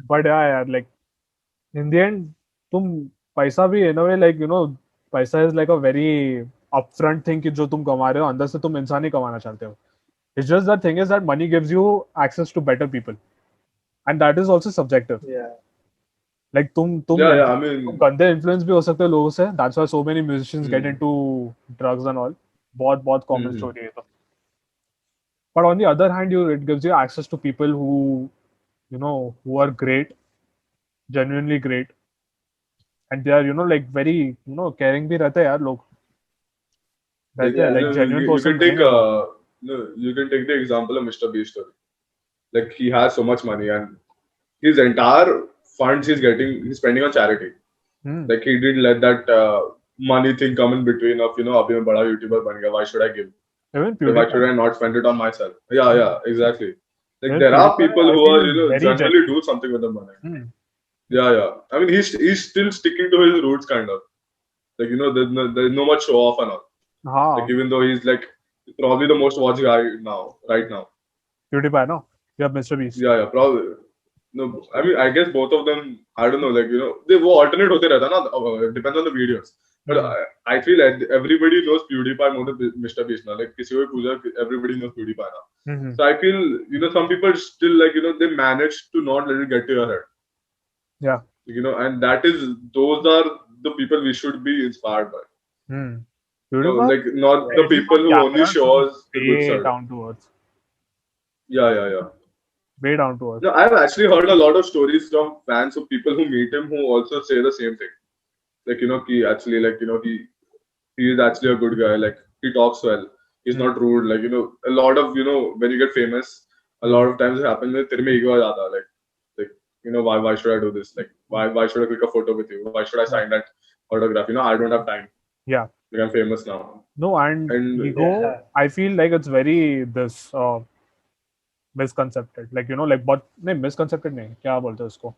But yeah, like in the end, तुम पैसा भी in a way like पैसा is like a very upfront thing कि जो तुम कमा रहे हो अंदर से तुम इंसान ही कमाना चाहते हो. It's just the thing is that money gives you access to better people, and that is also subjective. Yeah. Like Yeah, yeah. I तुम mean, गंदे influence भी हो सकते हो लोगों से. That's why so many musicians get hmm, into drugs and all. बहुत बहुत common hmm, story है तो. But on the other hand, it gives you access to people who are great, genuinely great, and they are like very caring भी रहते हैं यार लोग. like रहते हैं like genuine you person can take मिलेंगे बहुत. no, you can take the example of Mr. Beast story. Like he has so much money and his entire funds he's spending on charity. Hmm. Like he didn't let that money thing come in between of अभी मैं बड़ा YouTuber बन गया, why should I give? Even Like, why PewDiePie. should I not spend it on myself? Yeah, yeah, exactly. Like Even there are PewDiePie, people I who feel are is very generally genuine. do something with the money. Hmm. Yeah, yeah. I mean he's still sticking to his roots kind of. Like there's no much show off and all. Like हाँ. even though he's like probably the most watched guy now, right now. PewDiePie, no? You have Mr. Beast. Yeah, yeah, probably. No, I mean, I guess both of them. I don't know, like they वो alternate होते रहता है ना. Depends on the videos. But Hmm. I feel like everybody knows PewDiePie more than Mr. Beast now. Like किसी को भी पूछा, everybody knows PewDiePie now. Hmm. So I feel some people still like they manage to not let it get to your head. Yeah. And that is those are the people we should be inspired by. Hmm. No, PewDiePie, like not the getting people on who only camera show seems us the good way side. down to earth. Yeah, yeah, yeah. Way down to earth. No, I've actually heard a lot of stories from fans of people who meet him who also say the same thing. Like, he actually, like, he is actually a good guy. Like, he talks well. He's Hmm. not rude. Like, a lot of, when you get famous, a Hmm. lot of times it happens with तेरे में ego आ जाता है. Like, why should I do this? Like, why should I click a photo with you? Why should I Yeah. sign that autograph? I don't have time. Yeah. Like, I'm famous now. No, and And ego, yeah, I feel like it's very this misconcepted. Like like बहुत नहीं misconcepted नहीं क्या बोलते हैं उसको.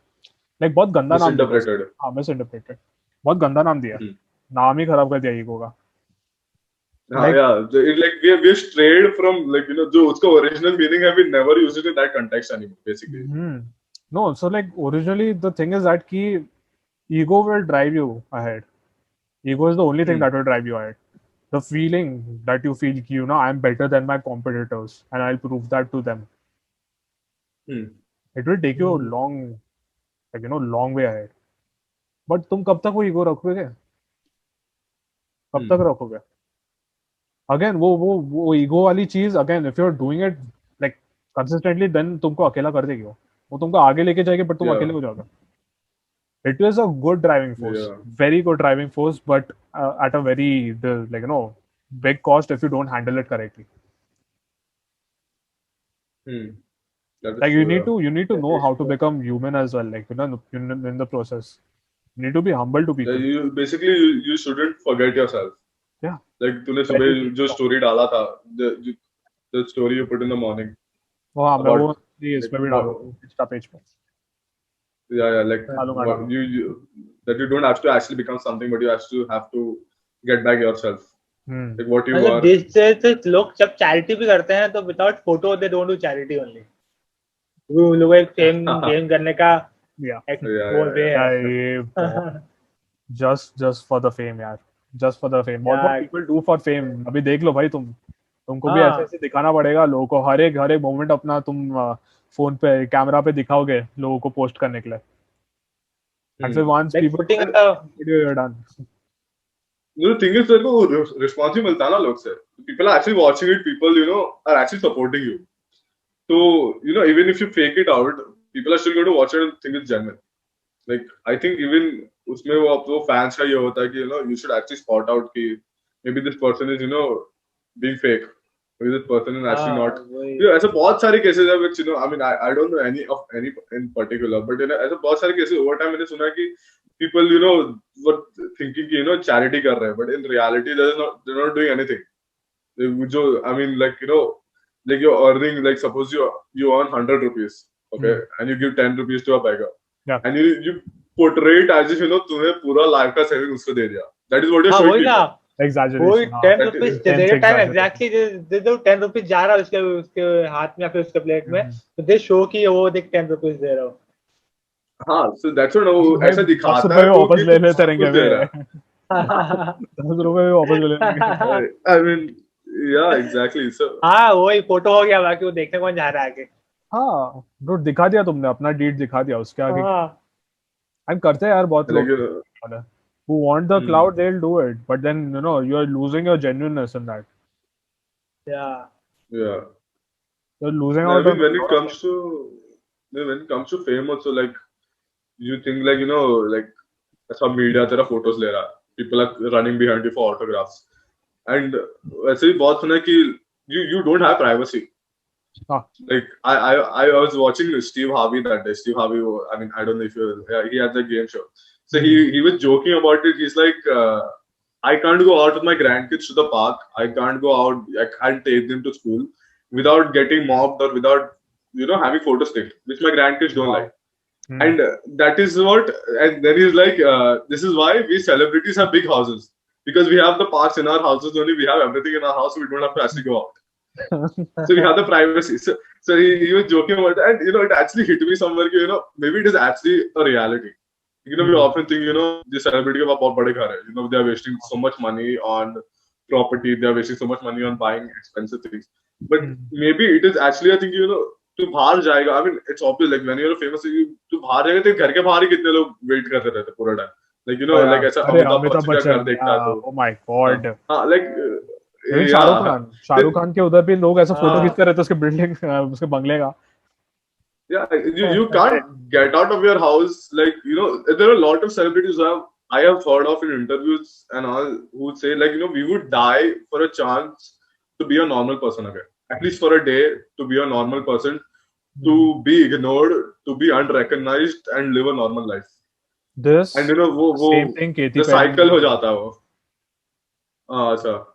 Like बहुत गंदा नाम दिया उसको. misinterpreted. हाँ, misinterpreted. बहुत गंदा नाम दिया. Hmm. नाम ही खराब कर दिया ईगो का. Like Yeah, like we strayed from like जो उसका original meaning है, we never use it in that context anymore, basically. no, so like originally the thing is that ki ego will drive you ahead. Ego is the only thing Hmm. that will drive you ahead. The feeling that you feel ki, I'm better than my competitors and I'll prove that to them. Hmm. It will take you a long, like long way ahead. But तुम कब तक वो ego रखोगे? कब Hmm. तक रखोगे? Again, वो ego वाली चीज again, if you're doing it like consistently, then तुमको अकेला कर देगी वो तुमको आगे लेके जाएगी, but तुम Yeah. अकेले हो जाओगे. It is a good driving force, Yeah. very good driving force, but at a very big cost if you don't handle it correctly. Hmm. That is Like true. Yeah. you need to know how to become human as well. Like in the process, you need to be humble to Yeah, people. you basically you shouldn't forget yourself. Yeah, Like तूने very सुबह deep जो talk. story डाला था, the story you put in the morning वो हाँ मैं वो about like इसमें भी what, डालूंगा इंस्टा पेज पे. yeah, like डालूंगा what डालूंगा. that you don't have to actually become something, but you have to get back yourself. Hmm. Like what you मतलब are. जिस से लोग जब चैरिटी भी करते हैं तो without photo they don't do charity only. वो लोग एक फेम गेम करने का Yeah. एक वो Yeah, वे Yeah, है. ये बहुत just for the fame यार. Just for the fame. What यार people do for fame. अभी देख लो भाई तुमको भी ऐसे हाँ ऐसे दिखाना पड़ेगा लोगों को. हर एक मोमेंट अपना तुम फोन पे कैमरा पे दिखाओगे लोगों को पोस्ट करने के लिए. And so Hmm. once like people putting And video, you're done. the thing is, तेरे को response ही मिलता है ना लोग से. People are actually watching it. People, are actually supporting you. So, even if you fake it out, people are still going to watch it and think it's genuine. Like, I think even उसमें वो fans का ये होता है कि you should actually spot out कि maybe this person is being fake. Maybe this person is actually हाँ not. वही ऐसे बहुत सारे cases है which I mean I don't know any in particular, but ऐसे बहुत सारे cases over time मैंने सुना कि people were thinking कि charity कर रहे हैं, but in reality they're not doing anything. जो I mean like like you're earning, like suppose you earn 100 rupees, okay, and you give 10 rupees to a beggar, Yeah. and you portray it as if तूने पूरा life का saving उसको दे दिया. That is what you're हाँ showing वही ना. people. वही Exaggeration. हाँ. 10 That rupees is, they Tenth they time exaggeration. Exactly they दो. 10 रुपीज जा रहा है उसके उसके हाथ में या फिर उसके प्लेट में, तो दे शो की वो देख 10 रुपीज दे रहा हूँ. हाँ, so that's what वो भाई ऐसा 10 दिखाता रुपए है में वो वापस कि ले तू लेते सब रहेंगे कुछ दे रहा वे 10 रुपए में वापस ले लेंगे है। I mean, yeah, exactly. So हाँ वही फोटो हो गया, बाकी वो देखने कौन जा रहा है आगे। हाँ ब्रो दिखा दिया तुमने अपना डीड दिखा दिया उसके आगे हाँ एंड करते हैं यार बहुत like लोग who want the hmm, cloud they'll do it but then you are losing your genuineness in that या yeah. you're losing I out on mean, a lot of things when it comes to fame also, like you think like like some media तेरा photos ले रहा है, people are running behind you for autographs, and वैसे भी बहुत सुना है कि you don't have privacy. हाँ Like I was watching Steve Harvey that day. Steve Harvey, I mean, I don't know if he had the game show. So he was joking about it. He's like, I can't go out with my grandkids to the park. I can't go out. I can't take them to school without getting mobbed or without having photos taken, which my grandkids don't wow like. And that is what. And then he's like, this is why we celebrities have big houses because we have the parks in our houses only. We have everything in our house. So we don't have to actually go out. So we have the privacy. So he was joking about that, and it actually hit me somewhere. Maybe it is actually a reality. We often think the celebrity के पास बहुत बड़े घर है. They are wasting so much money on property. They are wasting so much money on buying expensive things. But maybe it is actually, I think तू बाहर जाएगा. I mean, it's obvious. Like when you're famous, तू बाहर जाएगा तो घर के बाहर ही कितने लोग wait करते रहते पूरा time. Like oh yeah like ऐसा अरे अमिताभ अमिताभ बच्चन का घर बच्चन देखता है तो oh my god हाँ like even yeah. Shahrukh Khan के उधर भी लोग ऐसा फोटो हाँ खींचते रहते उसके बिल्डिंग उसके बंगले का Yeah, you can't get out of your house. Like, there are a lot of celebrities who I have heard of in interviews and all who say, like, we would die for a chance to be a normal person again. At least for a day, to be a normal person, to be ignored, to be unrecognized and live a normal life. this And same thing Katy the Perry cycle हो जाता है वो. अच्छा.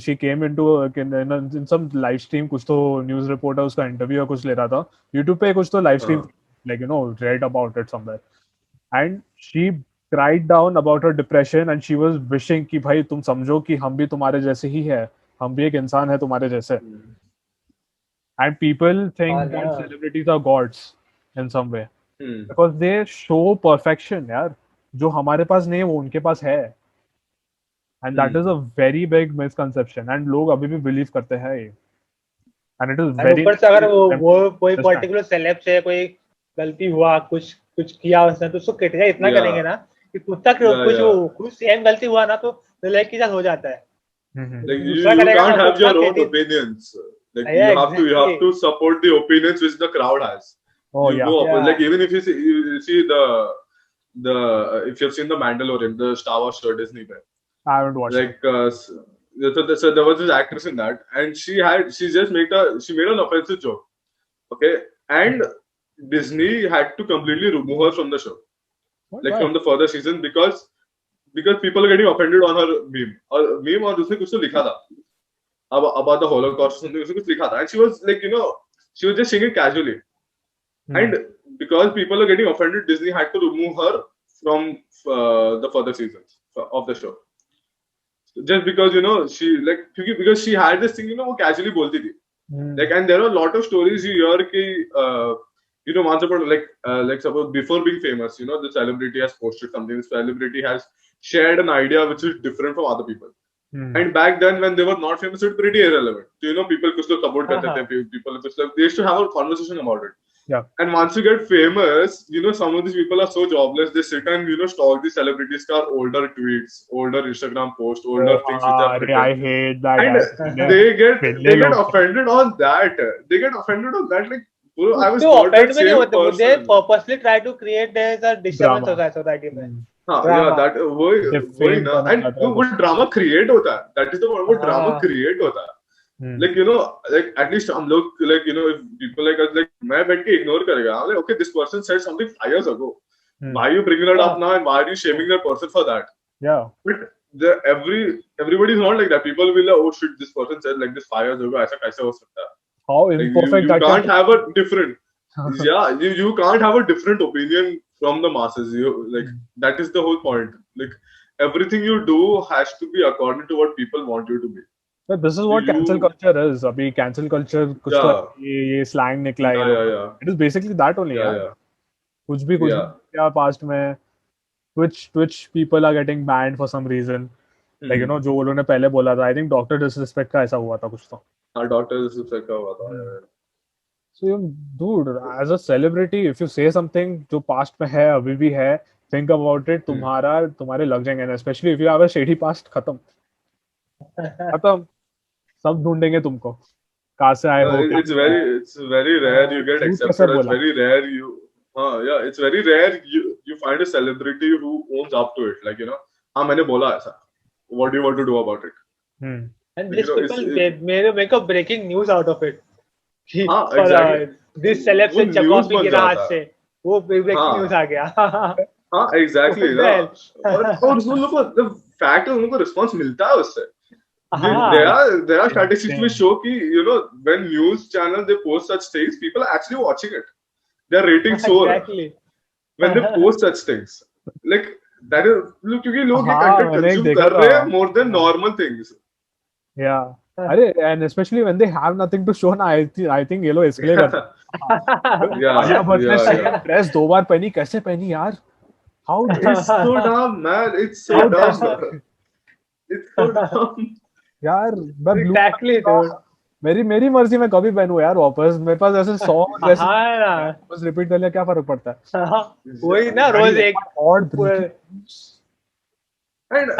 she came into in some live stream कुछ तो news reporter उसका interview या कुछ ले रहा था यूट्यूब पे कुछ तो live stream like read about it somewhere and she cried down about her depression and she was wishing कि भाई तुम समझो कि हम भी तुम्हारे जैसे ही है हम भी एक इंसान है तुम्हारे जैसे and people think that हाँ celebrities are gods in some way Hmm. because they show perfection यार जो हमारे पास नहीं है वो उनके पास है and that is a very big misconception and लोग अभी भी believe करते हैं ये and it is और very ऊपर से अगर वो कोई understand. पर्टिकुलर सेलेब से कोई गलती हुआ, कुछ कुछ किया उसने, तो उसको क्रिटिसाइज इतना Yeah. करेंगे ना कि खुद तक Yeah, कुछ yeah. कुछ सेम गलती हुआ ना तो लाइक की हो जाता है। Like दूसरा you करेगा can't ना have तो your उसका own क्रिटिस opinions. Like या you have to support the opinions which the crowd has. Oh You yeah, go Yeah. like even if you see the if you've seen the Mandalorian, the Star Wars show Disney पे, I haven't watched it. like so there was this actress in that, and she just made an offensive joke, okay, and Disney had to completely remove her from the show, What? like Why? from the further season because people are getting offended on her meme और उसने कुछ तो लिखा था about the Holocaust or something, उसने कुछ लिखा था, and she was like she was just saying it casually. And because people are getting offended, Disney had to remove her from the further seasons of the show. Just because she because she had this thing वो casually बोलती थी. Like, and there are a lot of stories you hear कि once upon like suppose before being famous, the celebrity has posted something, the celebrity has shared an idea which is different from other people. And back then when they were not famous, it's pretty irrelevant. So, people कुछ लोग support करते थे, people कुछ लोग, they used to have a conversation about it. Yeah. And once you get famous, some of these people are so jobless. They sit and stalk these celebrities' older tweets, older Instagram posts, older things which are I hate that. and they get offended on that. They get offended on that. Like, bro, I was तो not that offend में नहीं same होते, they person. purposely try to create there's a disturbance Drama. Society में। हाँ, Drama. yeah, that वही ना, and वो drama create होता है. That is the word. वो drama create होता है. Like like at least हम लोग like if people like us, like मैं बैठ के ignore करेगा. I'm like, okay, this person said something 5 years ago. Why are you bringing it up now and why are you shaming that person for that? Yeah. But everybody is not like that. People will like, oh shit, this person said like this 5 years ago. ऐसा कैसे हो सकता है? How Like, imperfect you that can't can have a different you can't have a different opinion from the masses. That is the whole point. Like everything you do has to be according to what people want you to be. But this is what cancel culture is. अभी cancel culture कुछ तो Yeah. ये slang निकला है Yeah, ये yeah, लोग yeah. It is basically that only. Yeah, यार. yeah. कुछ भी Yeah. क्या पास्ट में Twitch people are getting banned for some reason. Like you know जो वो लोगों ने पहले बोला था, I think डॉक्टर डिसरिस्पेक्ट का ऐसा हुआ था कुछ तो. हाँ डॉक्टर डिसरिस्पेक्ट का हुआ था. So dude, as a celebrity, if you say something जो past में है अभी भी है, think about it, तुम्हारे लग जाएंगे, and especially if you have a shady past, खत्म सब ढूंढेंगे तुमको, कहाँ से आए हो, क्या It's very rare you get झूठ कैसे accepted. It's बोला. very rare yeah, it's very rare you find a celebrity who owns up to it. Like you know, हाँ मैंने बोला ऐसा. What do you want to do about it? And Like, these you know, people, they make a breaking news out of it. कि हाँ exactly. this celeb वो से चकवा news भी बन गिरा हाथ जाता से, है. वो breaking हाँ news आ गया. हाँ exactly What ना. the hell? और उन लोगों को the fact है उन लोगों को response मिलता है उससे. हाँ. There are statistics which show कि you know when news channels they post such things, people are actually watching it. Their ratings soar Exactly. when they post such things. Like that is look क्योंकि लोग ये हाँ, content मैंने एक consume देखा कर रहे हैं था. more than normal things. Yeah. अरे and especially when they have nothing to show ना, I think ये लोग इसलिए करते हैं. Yeah, आलिया भट्ट ने yeah, सेम yeah. ड्रेस 2 बार पहनी, कैसे पहनी यार? How It's so dumb, man. It's so how dumb. does It's so dumb. यार मैं ब्लू Exactly, dude. मेरी मर्जी में कभी पहनूं यार वापस, मेरे पास ऐसे 100 ड्रेस हाँ ना. बस रिपीट कर लिया, क्या फर्क पड़ता है. वही ना, रोज एक और And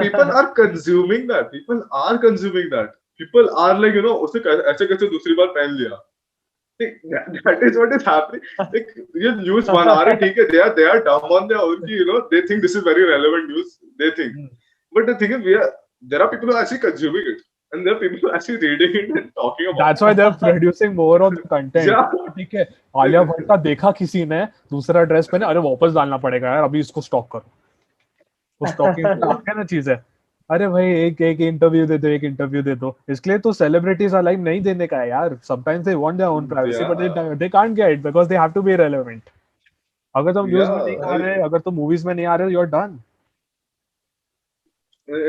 people are consuming that. People are consuming that. People are like you know उसने ऐसे कैसे दूसरी बार पहन लिया. That is what is happening. Like ये news बना रहे ठीक है, they are dumb on their own. You know they think this is very relevant news. They think, but the thing is there are people who are actually consuming it, and there are people who are actually reading it and talking about. That's why they're producing more of the content. Yeah. ठीक है, आलिया भट्ट का देखा किसी ने दूसरा dress पहने, अरे वापस डालना पड़ेगा यार, अभी इसको स्टॉक करो. वो स्टॉकिंग क्या ना चीज है. अरे भाई एक इंटरव्यू दे दो, इसके लिए तो सेलिब्रिटीज आर लाइक नहीं देने का है यार. Sometimes they want their own privacy but they can't get because they have to be relevant. अगर तुम न्यूज़ में नहीं आ रहे, अगर तुम मूवीज में नहीं आ रहे, you are done.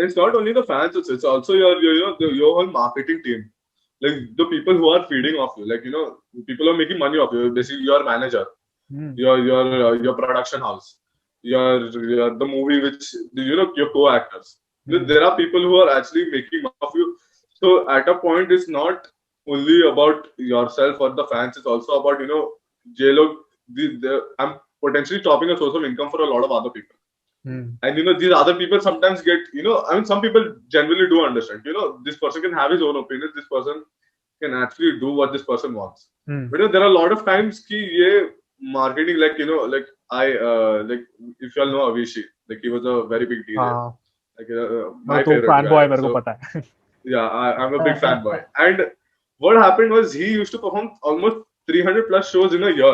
It's not only the fans; it's also your whole marketing team, like the people who are feeding off you, like you know people who are making money off you. Basically, your manager, your production house, your the movie which you know your co-actors. There are people who are actually making money off you. So at a point, it's not only about yourself or the fans. It's also about you know J-Lo. I'm potentially stopping a source of income for a lot of other people. And you know these other people sometimes get you know I mean some people generally do understand you know this person can have his own opinion, this person can actually do what this person wants. But you know, there are a lot of times ki ye marketing like you know like I like if you all know Avicii, like he was a very big DJ. Like my favorite fanboy guy. मेरे को पता है. Yeah, I'm a big fanboy. And what happened was he used to perform almost 300 plus shows in a year.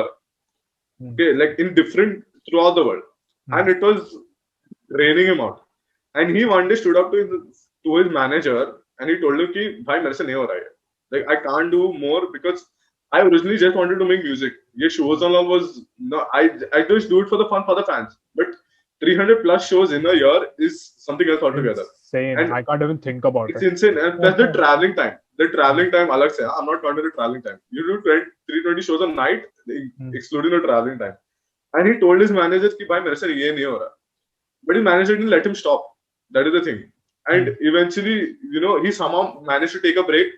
Okay, like in different throughout the world, and it was draining him out. And he one day stood up to his manager and he told him कि भाई मेरे से नहीं हो रहा है. Like I can't do more because I originally just wanted to make music. ये shows and all was no, I just do it for the fun for the fans. But 300 plus shows in a year is something else altogether. Insane. And I can't even think about it. It's insane. And plus the traveling time. The traveling time अलग से. I'm not counting the traveling time. You do 320 shows a night, excluding the traveling time. And he told his manager कि भाई मेरे से ये नहीं हो रहा. But his manager didn't let him stop. That is the thing. And eventually, you know, he somehow managed to take a break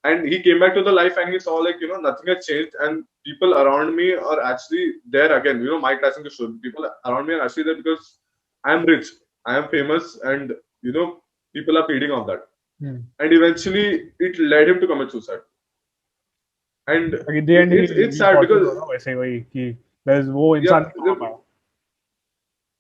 and he came back to the life and he saw like, you know, nothing has changed and people around me are actually there again. You know, Mike Tyson to show people around me are actually there because I am rich, I am famous and, you know, people are feeding on that. And eventually it led him to commit suicide. And in the end, it's sad because वैसे वही कि there's वो इंसान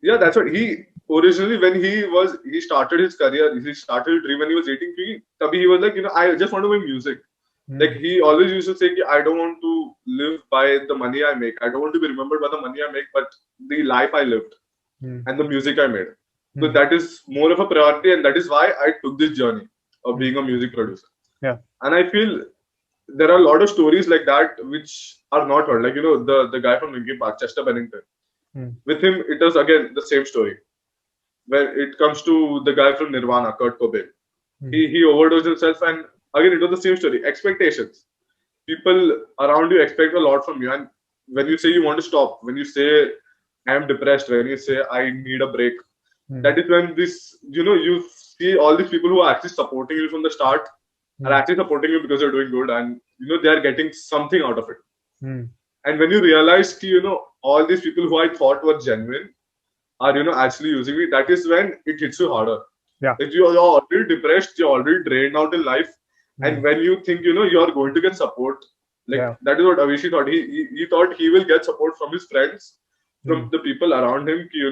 yeah, that's what he originally when he started his career, he started his dream when he was 18. Tabhi he was like, you know, I just want to make music. Like he always used to say, I don't want to live by the money I make. I don't want to be remembered by the money I make, but the life I lived and the music I made. So that is more of a priority, and that is why I took this journey of being a music producer. Yeah, and I feel there are a lot of stories like that which are not heard. Like you know, the guy from Linkin Park, Chester Bennington. With him, it was again the same story. When it comes to the guy from Nirvana, Kurt Cobain, he overdosed himself, and again it was the same story. Expectations. People around you expect a lot from you, and when you say you want to stop, when you say I am depressed, when you say I need a break, that is when this, you see all these people who are actually supporting you from the start are actually supporting you because you're doing good, and they are getting something out of it. And when you realize ki, all these people who I thought were genuine are actually using it, that is when it hits you harder. Yeah. If you're already depressed, you're already drained out in life, and when you think you're going to get support, that is what Avicii thought. He thought he will get support from his friends, from the people around him. Ki,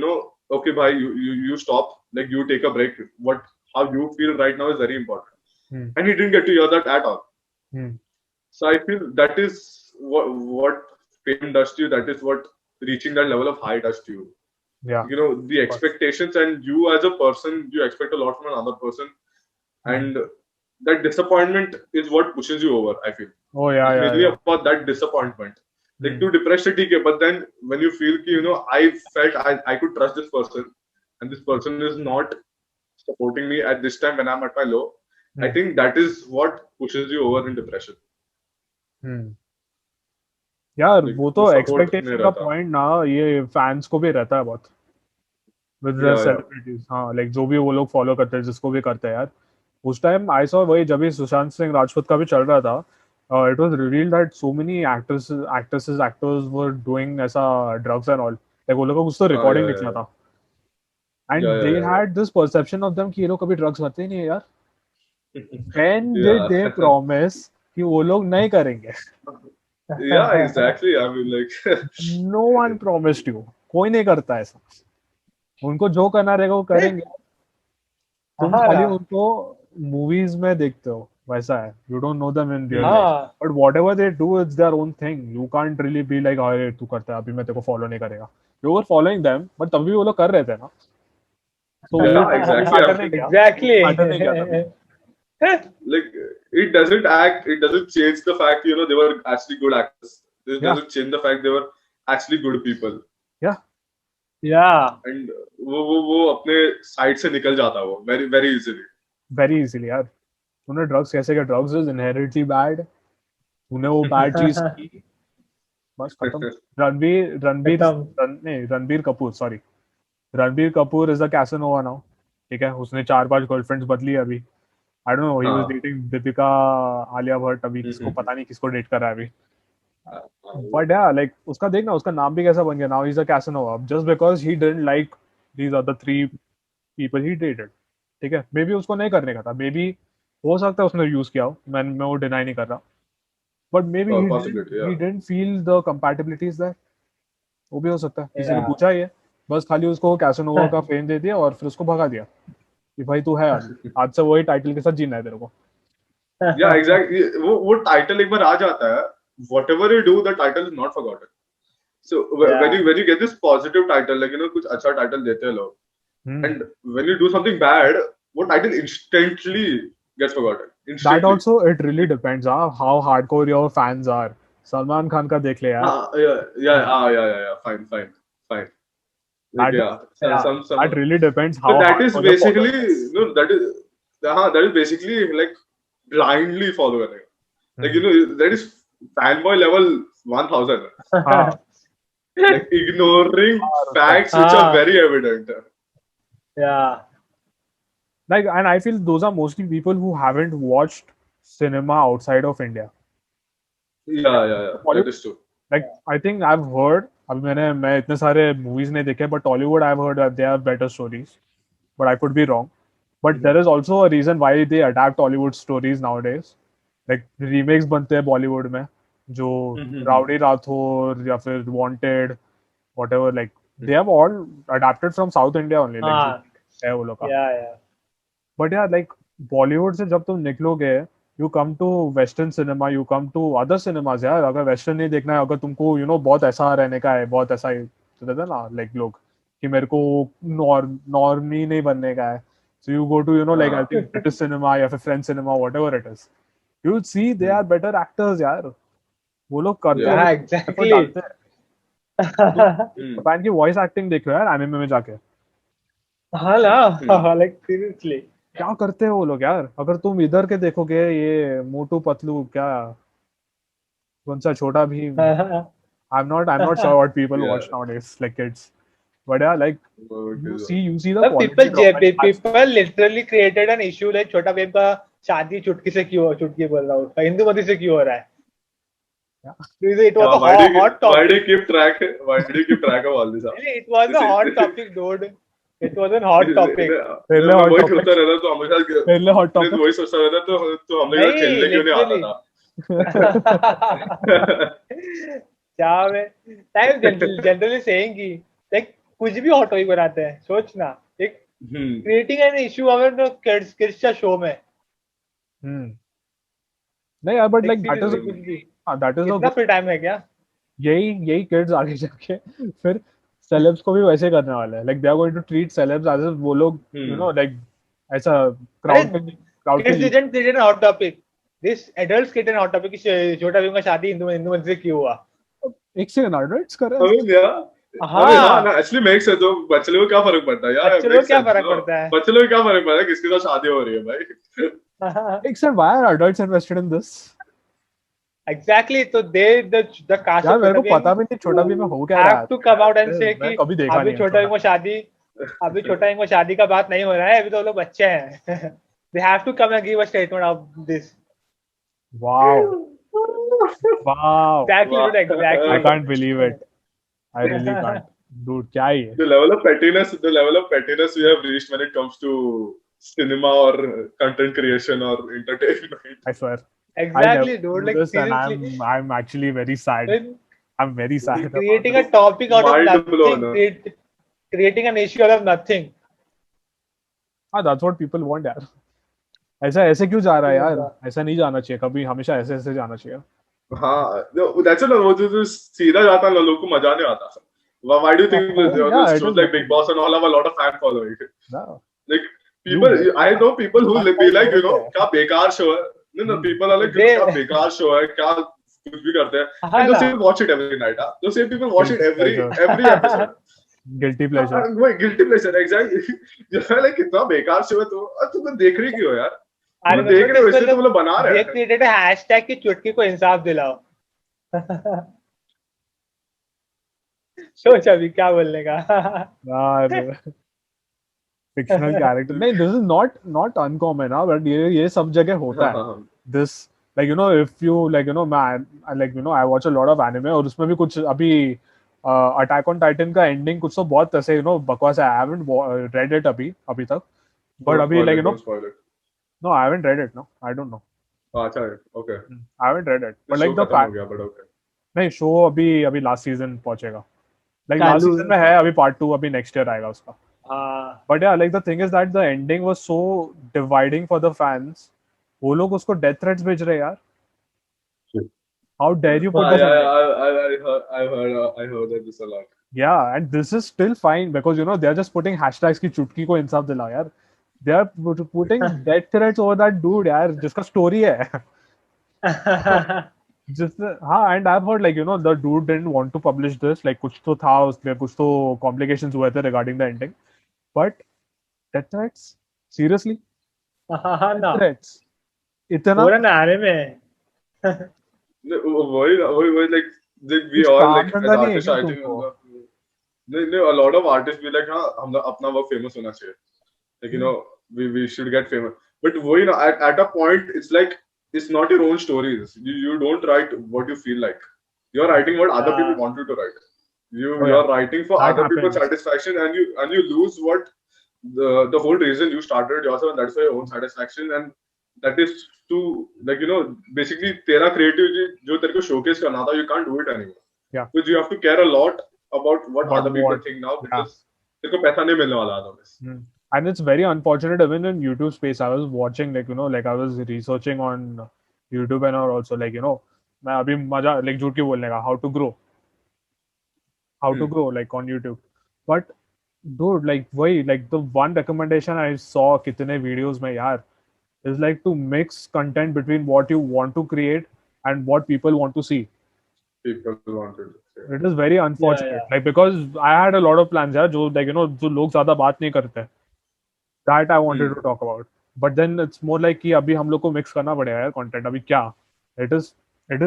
okay, bhai, you stop, like you take a break. How you feel right now is very important, and he didn't get to hear that at all. So I feel that is what fame does to you. That is what reaching that level of high does to you. Yeah. The expectations, and you as a person, you expect a lot from another person, and that disappointment is what pushes you over, I feel. Oh yeah, it's yeah, mainly yeah. about that disappointment. Like too depressed, okay, but then when you feel ki, I felt I could trust this person, and this person is not supporting me at this time when I'm at my low, I think that is what pushes you over in depression. यार Like, वो वो तो support नहीं expectation का रहता. Point ना ये fans को भी रहता है बहुत with the Yeah, yeah. Celebrities. हाँ, लाइक जो भी वो लोग फॉलो करते हैं, जिसको भी करते हैं यार. उस टाइम आई सॉ वही जब भी सुशांत सिंह राजपूत का भी चल रहा था, it was revealed that so many actors were doing ऐसा ड्रग्स एंड ऑल. लाइक वो लोगों को कुछ तो रिकॉर्डिंग yeah, निकला yeah. था, and Yeah, they yeah, had this perception of them कि ये लोग कभी ड्रग्स करते ही नहीं है यार. When did they yeah. Promise कि वो लोग नहीं करेंगे? Yeah, exactly. I mean, like, no one promised you. कोई नहीं करता ऐसा. उनको जो करना रहेगा वो करेंगे. तुम हाँ खाली ना. उनको मूवीज में देखते हो, वैसा है. You don't know them in real life. हाँ. But whatever they do it's their own thing. You can't really be like अरे तू करता है अभी मैं तेरे को फॉलो नहीं करेगा. You were following them, but तभी वो लोग कर रहे थे ना. तो वो yeah, exactly. मैटर नहीं किया. Exactly. मैटर नहीं किया तभी. Like, it doesn't change the fact, they were actually good actors. It Yeah. doesn't change the fact they were actually good people. Yeah. Yeah. And वो अपने साइड से निकल जाता है वो very very easily. Very easily यार. तूने drugs कैसे किया? Drugs is inherently bad. तूने वो बैड चीज की, बस खत्म. Ranbir Kapoor, sorry, Ranbir Kapoor is a Casanova now. ठीक है, उसने 4-5 गर्लफ्रेंड्स बदली है अभी. आई don't no, he was dating Deepika Alia Bhatt. अभी किसको पता नहीं किसको डेट कर रहा है अभी. बट या लाइक उसका देखना, उसका नाम भी कैसा बन गया. Now he is a casanova just because he didn't like these other 3 people he dated. ठीक है, मे बी उसको नहीं करने का था. मे बी हो सकता है उसने यूज किया हो. मैं वो डिनाई नहीं कर रहा. But maybe Possibility, yeah. He didn't feel the compatibilities there. वो भी हो सकता है. किसी ने Yeah. पूछा ही है, बस खाली उसको कैसनोवा का फेम दे दिया और फिर उसको भगा दिया कि भाई तू है आज से वही टाइटल के साथ जीना है तेरे को. Yeah, exactly. वो टाइटल एक बार आ जाता है, whatever you do, the title is not forgotten. So Yeah. when you get this positive title, like कुछ अच्छा टाइटल देते हैं लोग, and when you do something bad, वो title instantly gets forgotten. That Instantly. also it really depends how hardcore your fans are. Salman Khan का देख ले यार. Yeah. Fine. That, Like, yeah. that really depends how But that is hardcore the basically, follower is. that is basically like blindly following. Like, that is fanboy level 1000. हाँ. Like ignoring facts which are very evident. Yeah. Like, and I feel those are mostly people who haven't watched cinema outside of India. Yeah. That is true. Like, I think I've heard, अभी मैं इतने सारे movies नहीं देखे, but Tollywood I've heard that they have better stories, but I could be wrong. But there is also a reason why they adapt Hollywood stories nowadays. Like remakes बनते हैं Bollywood में, जो Rowdy Rathore या फिर Wanted, whatever. Like they have all adapted from South India only. Like हाँ. है वो लोग का. Yeah. But yeah, like Bollywood से जब तुम निकलोगे, you come to Western cinema, you come to other cinemas यार. अगर Western नहीं देखना है, अगर तुमको बहुत ऐसा रहने का है, बहुत ऐसा तो रहता है ना, like लोग कि मेरे को नॉर्मी नहीं बनने का है. So you go to like I think British cinema या फिर French cinema, whatever it is. You would see they are better actors यार. वो लोग करते Yeah, हैं, exactly. effort डालते हैं. जापान की वॉइस एक्टिंग देखो यार एनिमे में जाके. हाँ ना. Like seriously. क्या करते हैं वो लोग यार. अगर तुम इधर के देखोगे, ये मोटू पतलू, क्या कौन सा छोटा Bhim, I'm not sure what people Yeah. watch nowadays, like kids. But yeah, like you see the But quality drop. And people literally created an issue like छोटा भीम का शादी चुटकी से क्यों चुटकी बोल रहा हूँ हिंदुमती से क्यों हो रहा है? It was a hot Why do you topic. keep track? Why do you keep track of all this? It was a hot topic, dude. It was a hot topic. पहले मैं hot वही topic. सोचता रहता तो हमेशा पहले hot मैं topic. वही सोचता रहता तो हम लोग नहीं, खेलने क्यों नहीं आता था क्या मैं टाइम जनरली सेइंग कि लाइक कुछ भी हॉट टॉपिक बनाते हैं सोचना एक क्रिएटिंग एन इशू अगर किड्स का शो में नहीं यार, but like that is कुछ भी that is a इतना फ्री टाइम है क्या? यही किड्स आगे जाके फिर सेलेब्स को भी वैसे करने वाले हैं. Like they are going to treat celebs as वो लोग यू नो लाइक ऐसा crowd kids didn't create an hot topic. This adults create an hot topic कि छोटा भीम का शादी हिंदू से क्यों हुआ. एक सेकंड एडल्ट्स कर रहे I mean, yeah. हाँ. हाँ ना एक्चुअली मेक सेंस. तो बच्चे लोगों को क्या फर्क पड़ता है यार? बच्चे लोग क्या फर्क पड़ता है? बच्चे लोग को क्या फर्क पड़ता है किसके साथ शादी हो रही है भाई? हैं. एक second, why are adults invested in this? Exactly. तो the cast यार of मेरे को छोटा भीम पता भी नहीं छोटा भीम में हो क्या रहा have to come out and say मैं कि कभी देखा अभी नहीं छोटा भीम को शादी अभी छोटा भीम को शादी का बात नहीं हो रहा है अभी तो लोग बच्चे हैं. They have to come and give a statement of this. wow Exactly, dude, exactly. I can't believe it. I really can't. Dude, क्या ही है? The level of pettiness we have reached when it comes to cinema or content creation or entertainment. I swear. Exactly, I never dude. do Like this and seriously, I'm actually very sad. I'm very sad. about creating a this. topic out of Mind blown, nothing, creating an issue out of nothing. हाँ, that's what people want यार. ऐसे क्यों जा रहा है यार? ऐसा नहीं जाना चाहिए कभी. हमेशा ऐसे जाना चाहिए. हाँ, that's it. वो जो सीधा जाता है लोगों को मजा नहीं आता. Why do you think Yeah, shows like Big Boss and all have a lot of fan following? No. Like people, I know people who be like, you know, क्या बेकार show है. No, people are like, क्या बेकार show है, क्या कुछ भी करते हैं. And those people watch it every night. Those same people watch it every episode. Guilty pleasure. वही guilty pleasure, exactly. जो है like कितना बेकार show है तो तुम देख रही क्यों यार? तुम देख रहे हो इसलिए तुम लोग बना रहे हैं. They created a hashtag कि चुटकी को इंसाफ दिलाओ. सोच अभी क्या बोलने का. फिक्शनल कैरेक्टर नहीं, दिस इज नॉट अनकॉमन ना, बट ये सब जगह होता है. This like you know if you like you know मैं like you know I watch a lot of anime और उसमें भी कुछ अभी अटैक ऑन टाइटन का एंडिंग कुछ तो बहुत ऐसे यू नो बकवास है. आई हैवंट रेड इट अभी तक, बट अभी like you know no I haven't read it. No I don't know. अच्छा okay. I haven't read it but like the fact नहीं शो अभी लास्ट सीजन पहुंचेगा. लाइक लास्ट सीजन में है, अभी पार्ट 2 अभी नेक्स्ट ईयर आएगा उसका. बट या like the thing is that the ending was so dividing for the fans. वो लोग उसको डेथ थ्रेट्स भेज रहे यार. How dare you put this? I heard that this a lot. Yeah, and this is still fine because you know they are just putting hashtags की चुटकी को इंसाफ दिलाओ यार. They are putting death threats over that dude यार जिसका story है. हाँ, and I've heard like you know the dude didn't want to publish this, like कुछ तो था उसमें, कुछ तो complications हुए थे regarding the ending, but death threats seriously? Death threats इतना पूरा नारे में. वही like we all like as artists I think a lot of artists be like हाँ हम अपना work famous होना चाहिए, like you know we should get famous, but वही ना at a point it's like it's not your own stories. You don't write what you feel like. You're writing what other people want you to write. You're writing for other people's satisfaction, and you lose what the whole reason you started yourself, and that's for your own satisfaction, and that is to like you know basically तेरा creativity जो तेरे को showcase करना था, you can't do it anymore. Yeah. Because you have to care a lot about what other people think now, because तेरे को पैसा नहीं मिलने वाला otherwise. And it's very unfortunate even in YouTube space. I was watching like you know like I was researching on YouTube and also like you know मैं अभी मजा like झूठ क्यों बोलने का how to grow like on YouTube. But dude like वही like the one recommendation I saw कितने videos में यार is like to mix content between what you want to create and what people want to see. People wanted to see. It is very unfortunate like because I had a lot of plans यार जो like you know जो लोग ज़्यादा बात नहीं करते. That I wanted to talk about, but then it's more like कि अभी हम लोग को mix करना पड़ेगा यार content. अभी क्या? It is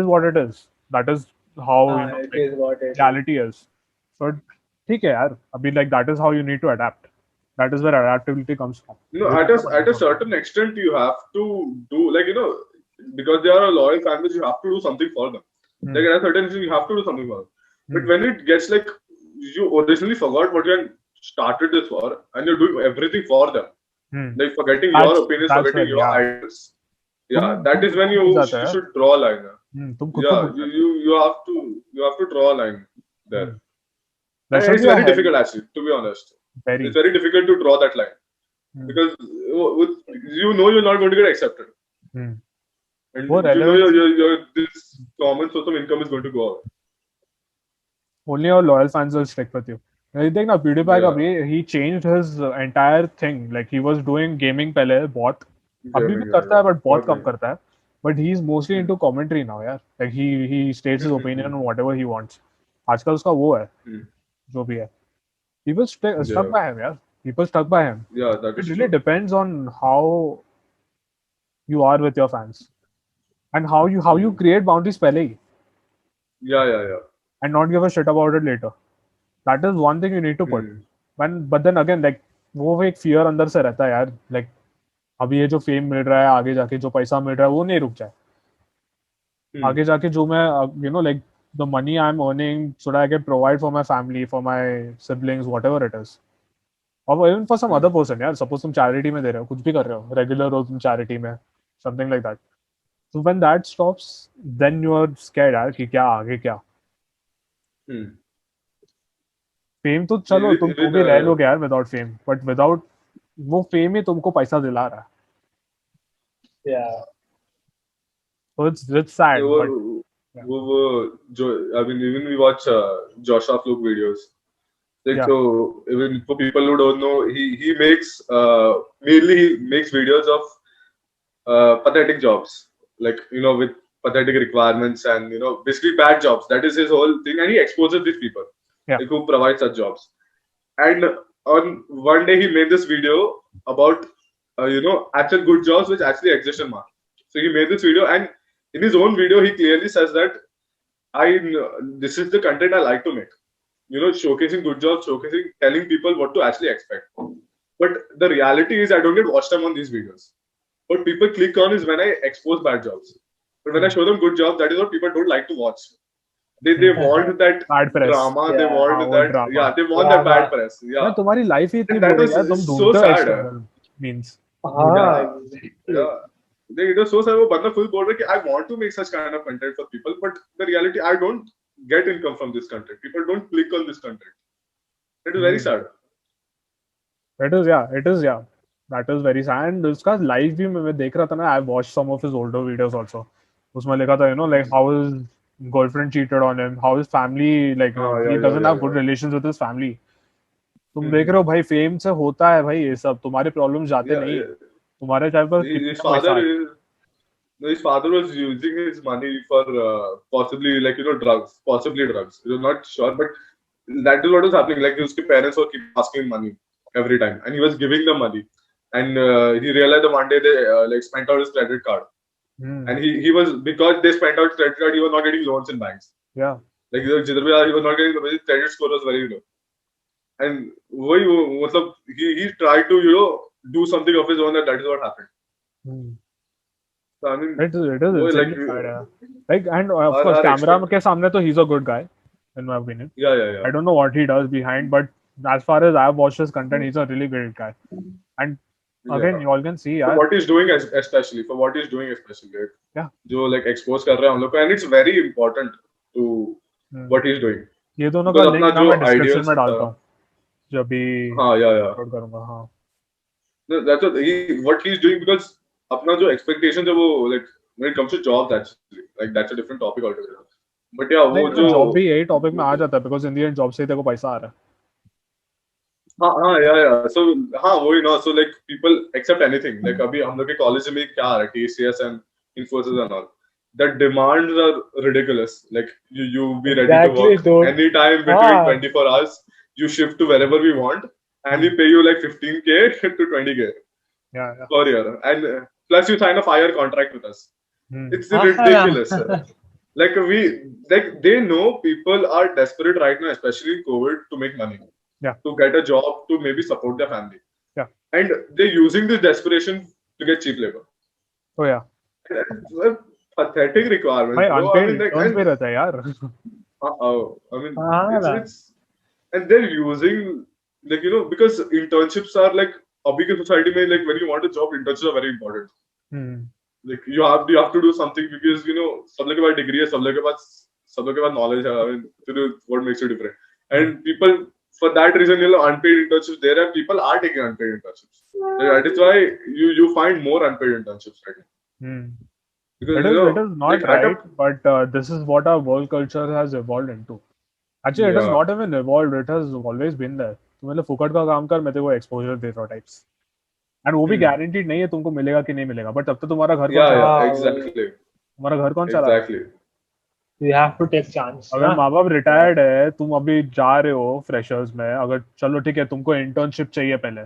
what it is. That is how it is what it is. reality is. So ठीक है यार, अभी like that is how you need to adapt. That is where adaptability comes from. At a certain extent, you have to do, like, because they are a loyal family, you have to do something for them. Like, at a certain extent, you have to do something for them. But when it gets like you originally forgot what you had started this for, and you're doing everything for them, like forgetting your opinions, forgetting your ideas. Yeah, that is when you should draw a line. Yeah, you have to draw a line there. And it's very difficult, actually, to be honest. It's very difficult to draw that line because you're not going to get accepted, and your this common source of income is going to go out. Only your loyal fans will stick with you. I think now PewDiePie he changed his entire thing. Like he was doing gaming पहले बहुत, अभी भी करता है but बहुत कम करता है. But he's mostly into commentary now, यार. Like he states his opinion on whatever he wants. आजकल उसका वो है, जो भी है. People stuck by him, यार. People stuck by him. Yeah, that is it really depends on how you are with your fans and how you create boundaries पहले ही. Yeah. And not give a shit about it later. That is one thing you need to put. But then again, like वो एक fear अंदर से रहता है यार. Like अभी ये जो फेम मिल रहा है, आगे जाके जो पैसा मिल रहा है वो नहीं रुक जाए. आगे जाके जो मैं like the money I'm earning so that I can provide for my family, for my siblings, whatever it is. Or even for some other person, यार. Suppose तुम charity में दे रहे हो, कुछ भी कर रहे हो, regular हो तुम charity में, something like that. So when that stops, then you are scared यार कि क्या आगे क्या. फेम तो चलो तुम भी रह लोगे यार विदाउट फेम, बट विदाउट वो फेम ही तुमको पैसा दिला रहा है. Yeah. So it's sad. I mean, even we watch Joshua Fluke videos. Like, so even for people who don't know, he makes mainly he makes videos of pathetic jobs, like with pathetic requirements and basically bad jobs. That is his whole thing, and he exposes these people like who provide such jobs. And on one day he made this video about actual good jobs which actually exist in market. So he made this video, and in his own video he clearly says that this is the content I like to make. Showcasing good jobs, telling people what to actually expect. But the reality is I don't get watch time on these videos. What people click on is when I expose bad jobs. But when I show them good jobs, that is what people don't like to watch. They want that bad press. Drama. Yeah, they want that drama. Yeah, they want that bad press. Yeah. तुम्हारी life ही इतनी boring है, तुम so sad. Means. Yeah. It was so sad. वो बंदा full bored है कि I want to make such kind of content for people, but the reality I don't get income from this content. People don't click on this content. It is very sad. It is yeah. That is very sad. And उसका live भी मैं देख रहा था ना. I watched some of his older videos also. उसमें लिखा था like how his girlfriend cheated on him, how his family he doesn't have good relations with his family. तुम देख रहे हो भाई, फेम से होता है भाई ये सब. तुम्हारे प्रॉब्लम जाते नहीं. तुम्हारे चाहे पर his father was using his money for possibly drugs. You're not sure, but that is what was happening. Like his parents were keep asking him money every time, and he was giving them money. And he realized that one day they spent out his credit card. And he was, because they spent out credit card, he was not getting loans in banks. Yeah. Like he was not getting, his credit score was very low. And he tried to do something of his own, and that is what happened. So I mean, it is like and of course camera के सामने तो he's a good guy in my opinion. Yeah. I don't know what he does behind, but as far as I've watched his content, he's a really great guy. And again, you all can see for what he's doing, especially yeah, जो expose कर रहे हैं हम लोग को, and it's very important to what he's doing. ये दोनों का link मैं description में डालता हूँ जब भी upload करूँगा. हाँ. That's what he's doing, because अपना जो expectations है वो when it comes to jobs, actually that's a different topic altogether. But yeah, वो जो job भी यही topic में आ जाता है, because in the end job से ही तेरे को पैसा आ रहा है. Yeah. So so people accept anything. Like अभी हम लोग के college में क्या आ रहा है, TCS and Infosys and all. The demands are ridiculous. Like you be ready to work anytime between 24 hours. You shift to wherever we want, and we pay you like 15K to 20K. Yeah. Per year, and plus you sign a 5-year contract with us. It's ridiculous. like they know people are desperate right now, especially in COVID, to make money, Yeah. to get a job, to maybe support their family. Yeah. And they're using this desperation to get cheap labor. Oh yeah. It's a pathetic requirement, भाई bro. I unpaid mean, like, interns and भी रहता है यार. I mean, हाँ ना. it's and they're using, like, because internships are like, अभी के society में, like, when you want a job, internships are very important. Like you have to do something because सब लोग के पास degree है, सब लोग के पास knowledge है. I mean, what makes you different? And people, for that reason, unpaid internships there, and people are taking unpaid internships. That is why you find more unpaid internships right now. Because It is not like right, but this is what our work culture has evolved into. Actually, it has Yeah. not even evolved. It has always been there. तू मतलब फुकट का काम कर, मैं तेरे को exposure देता हूँ टाइप्स. एंड वो भी गारंटीड नहीं है तुमको मिलेगा कि नहीं मिलेगा, बट तब तो तुम्हारा घर कौन Yeah, चला yeah, हाँ, exactly, तुम्हारा घर कौन चला. exactly. you have to take chance. अगर ना. माँ बाप रिटायर्ड है, तुम अभी जा रहे हो फ्रेशर्स में, अगर चलो ठीक है तुमको इंटर्नशिप चाहिए पहले,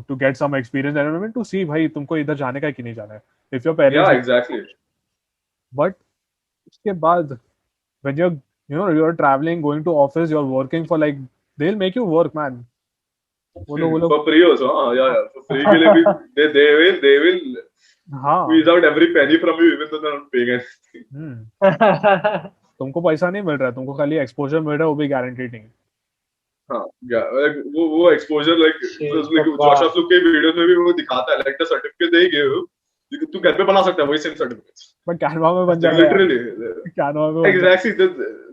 to get some experience environment, to see भाई तुमको इधर जाने का है कि नहीं जाना है. If your Yeah, parents, exactly. But उसके बाद when you're traveling, going to office, you're working for like, they'll make you work, man. वो लोग For free also, yeah. For free के लिए भी they will हाँ. squeeze out every penny from you, even though they're not paying anything. तुमको पैसा नहीं मिल रहा है, तुमको खाली एक्सपोजर मिल रहा है, वो भी गारंटीड नहीं. हाँ, yeah, like वो exposure, like जोशा फ्लूक के वीडियोस में भी वो दिखाता है, like the certificate they give, तू घर पे बना सकता है वही same certificates. बट कैनवा में बन जाएगा. Literally, कैनवा में बन exactly.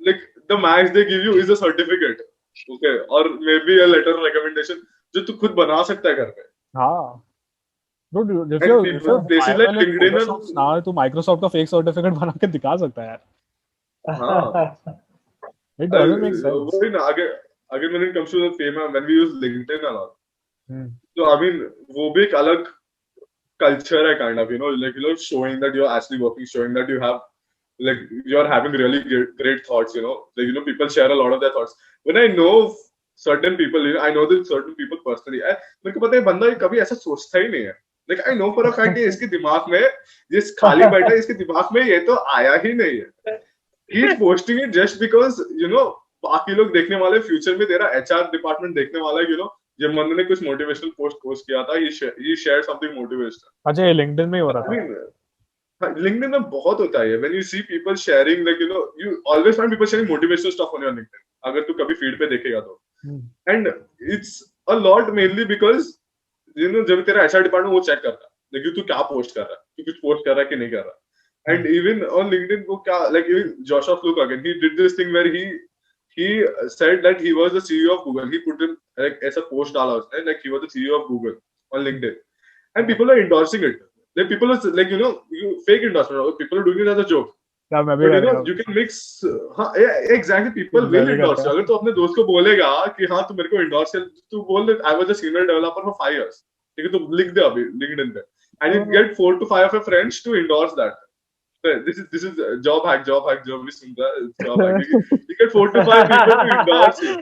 Like the max they give you is a certificate, okay, or maybe a letter of recommendation जो तू खुद बना सकता है घर पे. हाँ. Dude, if And you're people, places like viable in LinkedIn Photoshop now, तो माइक्रोसॉफ्ट का फेक सर्टिफिकेट बना के दिखा सकता है यार. हाँ. It doesn't make sense. वही ना, अगर when it comes to the fame, when we use LinkedIn a lot, so I mean वो भी एक अलग culture है kind of, like showing that you're actually working, showing that you have, like, you're having really great thoughts, like people share a lot of their thoughts. When I know certain people, I know that certain people personally, मेरे को पता है बंदा कभी ऐसा सोचता ही नहीं है. Like I know for a fact इसके दिमाग में, जिस खाली बैठा है इसके दिमाग में ये तो आया ही नहीं है. He's posting it just because बाकी लोग देखने वाले, फ्यूचर में तेरा HR डिपार्टमेंट देखने वाला है, जब मंदू ने कुछ मोटिवेशनल पोस्ट किया था, he shared something motivational. अच्छा, ये लिंक्डइन में ही हो रहा I था. mean, LinkedIn में बहुत होता है. When you see people sharing, like, you always find people sharing motivational stuff on your LinkedIn. अगर तू कभी फीड पे देखेगा तो. And it's a lot mainly because जब तेरा HR डिपार्टमेंट वो चेक करता है, like, तू क्या पोस्ट कर रहा है, तू कुछ पोस्ट कर रहा है कि नहीं कर रहा. And even on LinkedIn, वो क्या, like, even Joshua Fluke again, he did this thing where he said that he was the CEO of Google. He put in like ऐसा post डाला उसने, like he was the CEO of Google on LinkedIn, and people are endorsing it. Like people are like, you fake endorsement. People are doing it as a joke. क्या मैं भी But you can mix. हाँ, exactly. People will endorse you. अगर तू अपने दोस्त को बोलेगा कि हाँ तू मेरे को endorse कर, तू बोल दे I was a senior developer for 5 years. ठीक है, तू लिख दे अभी LinkedIn पे, and you get 4 to 5 of your friends to endorse that. This is job hack. Job भी सुन रहा है, job hack. You get 4 to 5 people to endorse you.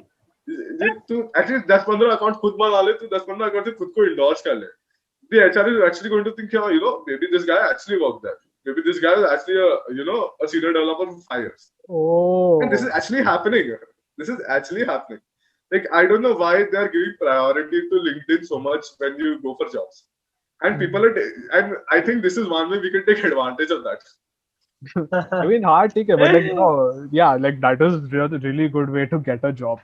तू एटलीस्ट 10-15 अकाउंट खुद बना ले, तू 10-15 अकाउंट से खुद को endorse कर ले. The HR is actually going to think, maybe this guy actually worked there. Maybe this guy is actually a senior developer for 5 years. Oh. And this is actually happening. This is actually happening. Like, I don't know why they are giving priority to LinkedIn so much when you go for jobs. And people are, and I think this is one way we can take advantage of that. I mean, हाँ ठीक है, but like yeah, like that is really good way to get a job.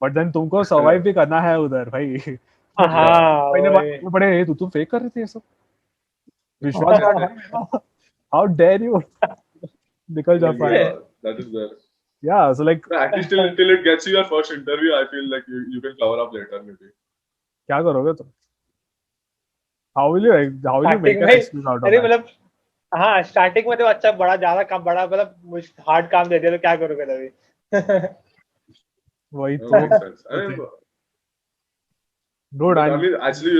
But then तुमको survive भी करना है उधर भाई. हाँ. पहले बात बड़े तू फेक कर रहे थे ये सब. विश्वास कर. How dare you? निकल जा भाई. That is there. Yeah, so like. At least till it gets you your first interview, I feel like you can cover up later maybe. क्या करोगे तुम? How will you make an excuse out of अरे that? मतलब हाँ, starting में तो अच्छा बड़ा मतलब हार्ड काम दे दिया तो क्या करोगे तभी. वही No, तो. makes sense. I mean, Dude, I mean, actually,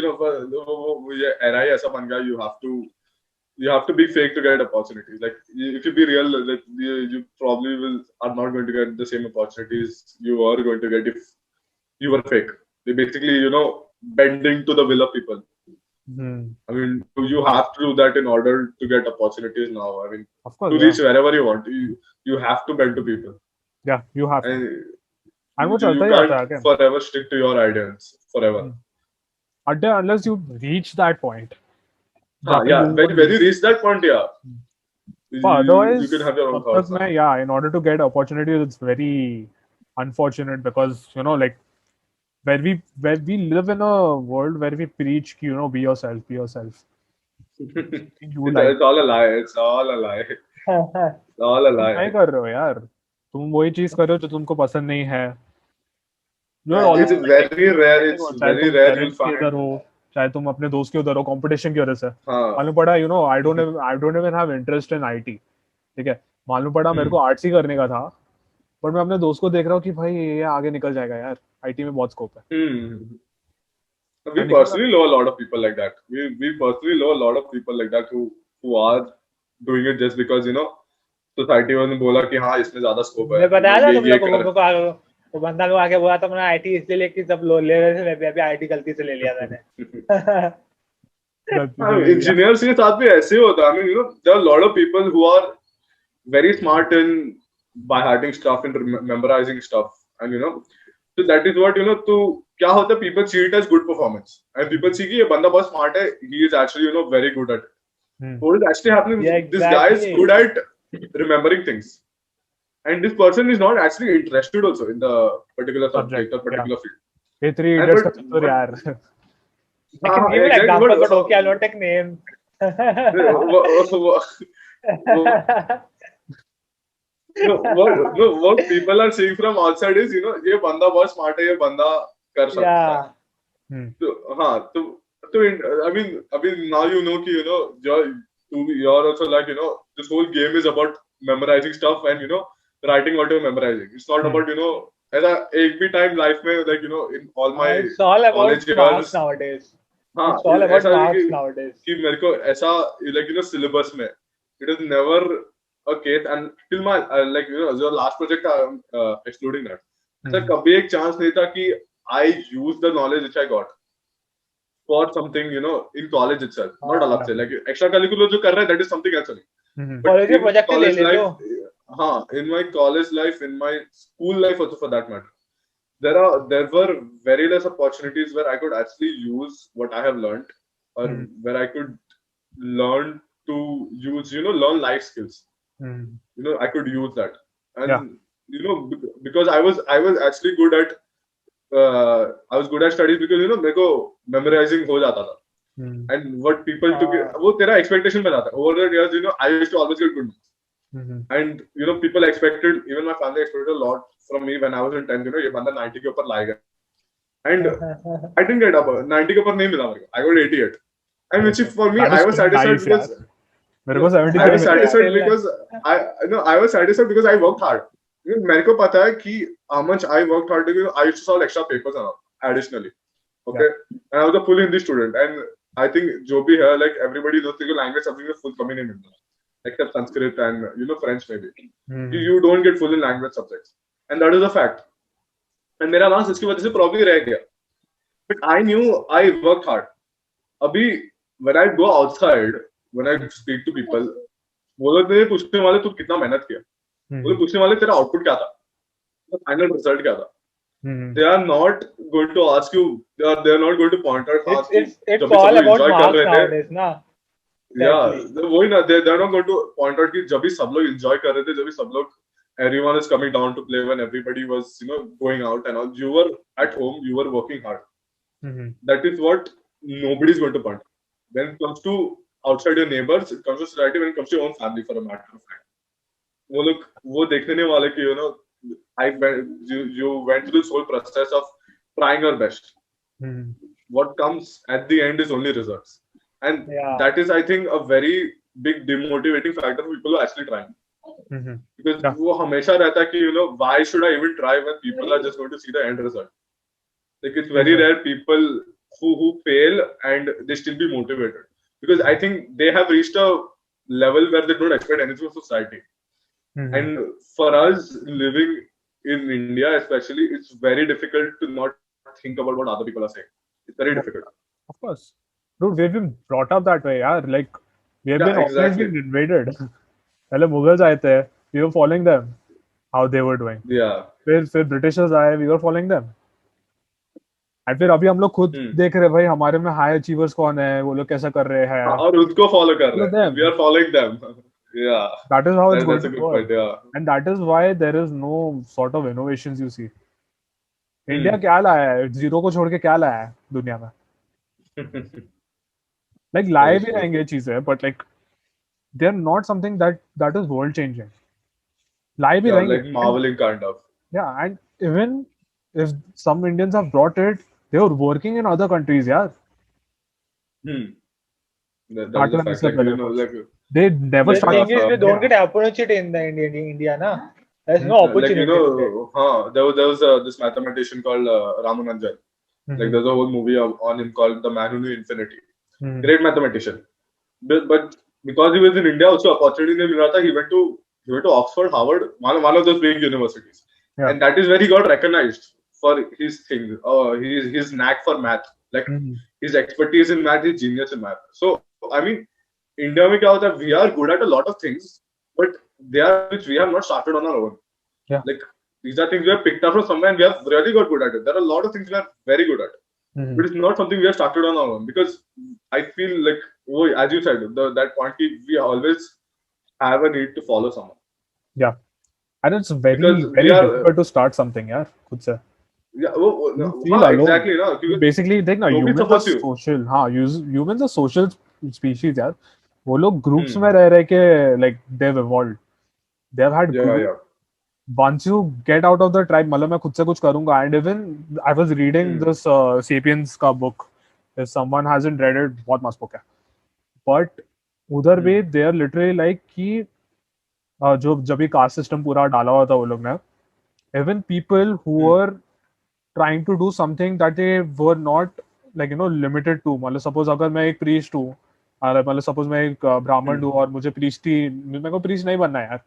ये era ही ऐसा बन गया, you have to be fake to get opportunities. Like, if you be real, like, you probably are not going to get the same opportunities you are going to get if you were fake. They basically, bending to the will of people. I mean, you have to do that in order to get opportunities now. I mean, Of course, to reach wherever you want, you have to bend to people, yeah, you have to. and And वो you चलता ही can't रहता है again. forever stick to your ideals forever. Unless you reach that point. Yeah, when you reach that point, yeah, But otherwise, you can have your own तब thoughts. तक मैं, yeah, in order to get opportunities, it's very unfortunate because like where we live in a world where we preach, be yourself, be yourself. You like It's all a lie. It's all a lie. It's all a तुम lie. नहीं कर रहे हो यार, तुम वही चीज कर रहे हो जो तुमको पसंद नहीं है. It's very rare. It's चाहे very तुम rare you'll पेरेंट्स के find. इधर हो, चाहे तुम अपने दोस्त के उधर हो, कंपटीशन की वजह से हाँ. मालूम पड़ा I don't even have interest in IT. ठीक है, मालूम पड़ा मेरे को आर्ट्स ही करने का था, पर मैं अपने दोस्त को देख रहा हूँ कि भाई ये आगे निकल जाएगा यार, आईटी में बहुत स्कोप है. We personally know a lot of people like that. We personally know a lot of people like that who are doing it just because society ने बोला कि हाँ इसमें ज्यादा स्कोप है. मैं बताया था तुम लोगों को, वो बंदा को आके बोला था मैंने आईटी इसलिए लेके सब लोग ले रहे थे, मैं भी अभी आईटी गलती से ले लिया मैंने. इंजीनियर्स के साथ भी ऐसे ही होता है. I mean, there are a lot of people who are very smart in by hearting stuff and memorizing stuff, and so that is what तो क्या होता है, people see it as good performance and people see कि ये बंदा बहुत smart है, he is actually very good at it. What is actually happening? Yeah, This guy is exactly. good at remembering things, and this person is not actually interested also in the particular subject or particular field. ये 3 Idiots का चक्कर यार. I can give an example, but okay, I'll not take names. What people are seeing from outside is ये बंदा बहुत smart है, ये बंदा कर सकता है. तो I mean now कि you're also like this whole game is about memorizing stuff and writing what you're memorizing. It's not about ऐसा एक भी time life में like in all my it's all about college marks years. nowadays. हाँ, It's all about ऐसा है marks nowadays. कि मेरे को ऐसा like syllabus में it is never a case, and till my like जो last project था excluding that, ऐसा कभी एक chance नहीं था कि I use the knowledge which I got for something in college itself, not अलग से like extra curricular जो कर रहा है that is something else only. College के project ले ले तो. हाँ, in my college life, in my school life also for that matter, there were very less opportunities where I could actually use what I have learned, or where I could learn to use learn life skills. I could use that, and because I was actually good at studies because मेरे को memorizing हो जाता था. And what people took वो तेरा expectation पे जाता है. Over the years I used to always get good marks. And people expected, even my family expected a lot from me when I was in 10th. ये बंदा 90 के ऊपर लाएगा, and I didn't get up 90 के ऊपर नहीं मिला मेरे को. I got 88, and which for me I was satisfied because मेरे को 70 I was satisfied because I was satisfied because I worked hard. मेरे को पता है कि how much I worked hard because I used to solve extra papers and all additionally. Okay, and I was a full Hindi student, and I think जो भी है like everybody knows कि language subject में full coming in India, except Sanskrit and French maybe. You don't get full in language subjects, and that is a fact. And मेरा marks इसकी वजह से probably रह गया. But I knew I worked hard. अभी when I go outside, when I speak to people, वो लोग नहीं पूछने वाले तू कितना मेहनत किया. वो लोग पूछने वाले तेरा आउटपुट क्या था, फाइनल रिजल्ट क्या था. They are not going to ask you. They are not going to point out. It's all about marks nowadays, ना. Yeah, वही ना. They are not going to point out कि जब भी सब लोग enjoy कर रहे थे, जब भी सब लोग everyone is coming down to play when everybody was going out and all. You were at home. You were working hard. That is what nobody is going to point. When it comes to outside your neighbors, it comes to society, when it comes to your own family, for a matter of fact, वो लोग वो देखने वाले कि you went through this whole process of trying your best. What comes at the end is only results, and that is, I think, a very big demotivating factor for people who are actually trying. Because वो हमेशा रहता है कि why should I even try when people are just going to see the end result? Like it's very rare people who fail and they still be motivated, because I think they have reached a level where they don't expect anything from society. And for us living in India especially, it's very difficult to not think about what other people are saying. It's very difficult. Of course. Dude, we've been brought up that way, यार. Like, we have Yeah, been always exactly. been invaded. पहले Mughals आए थे, we were following them, how they were doing. Yeah. फिर Britishers आए, we were following them. And फिर अभी हम लोग खुद Hmm. देख रहे हैं भाई हमारे में हाई अचीवर्स कौन है, वो लोग कैसा कर रहे हैं. और उसको फॉलो कर Follow रहे हैं. them. We are following them. Yeah. That is how it's going That's a to good work. point. Yeah. And that is why there is no sort of innovations you see. India Hmm. क्या लाया है, zero को छोड़ के क्या लाया है दुनिया में. लाइक That लाए is भी true. रहेंगे ये चीजें, but like they are not something that is world changing. लाए भी Yeah, रहेंगे. like marveling kind of. Yeah, and even if some Indians have brought it, they were working in other countries, yeah. Hmm. That is a Started fact. इससे Like पहले like first. They never The started thing is, from we uh, don't India. get opportunity in the India, na. There's no like opportunity to get. there was this mathematician called Ramananjan. Like there's a whole movie on him called The Man Who Knew Infinity. Mhm. Great mathematician. But because he was in India, also opportunity नहीं मिल रहा था. He went to Oxford, Harvard, one of those big universities, Yeah. and that is where he got recognized for his thing. His knack for math, like Mhm. his expertise in math, his genius in math. So I mean, India में क्या होता है? We are good at a lot of things, but they are which we have not started on our own. Yeah. Like these are things we have picked up from somewhere and we have really got good at it. There are a lot of things we are very good at. Mhm. But it's not something we have started on our own because I feel like, as you said, that point we always have a need to follow someone Yeah. And it's very, because we very are, difficult to start something, yeah. खुद से. yeah, You feel alone. exactly, no, You because basically देख ना, nobody humans are supports you. social. हाँ, humans are social species, यार. वो लोग groups Hmm. में रह रहे के like they've evolved. They've had Yeah, groups. yeah. Once you get out of the tribe, मतलब मैं खुद से कुछ करूँगा. And even I was reading Hmm. this Sapiens का book. If someone hasn't read it, बहुत मस्त book है. But उधर भी they are literally like कि जो जब भी कास्ट सिस्टम पूरा डाला हुआ था वो लोग ने, even people who were trying to do something that they were not like limited to. मतलब सपोज अगर मैं एक priest हूँ, और मतलब सपोज मैं एक ब्राह्मण हूँ और मुझे priest ही, मेरे को priest नहीं बनना है यार.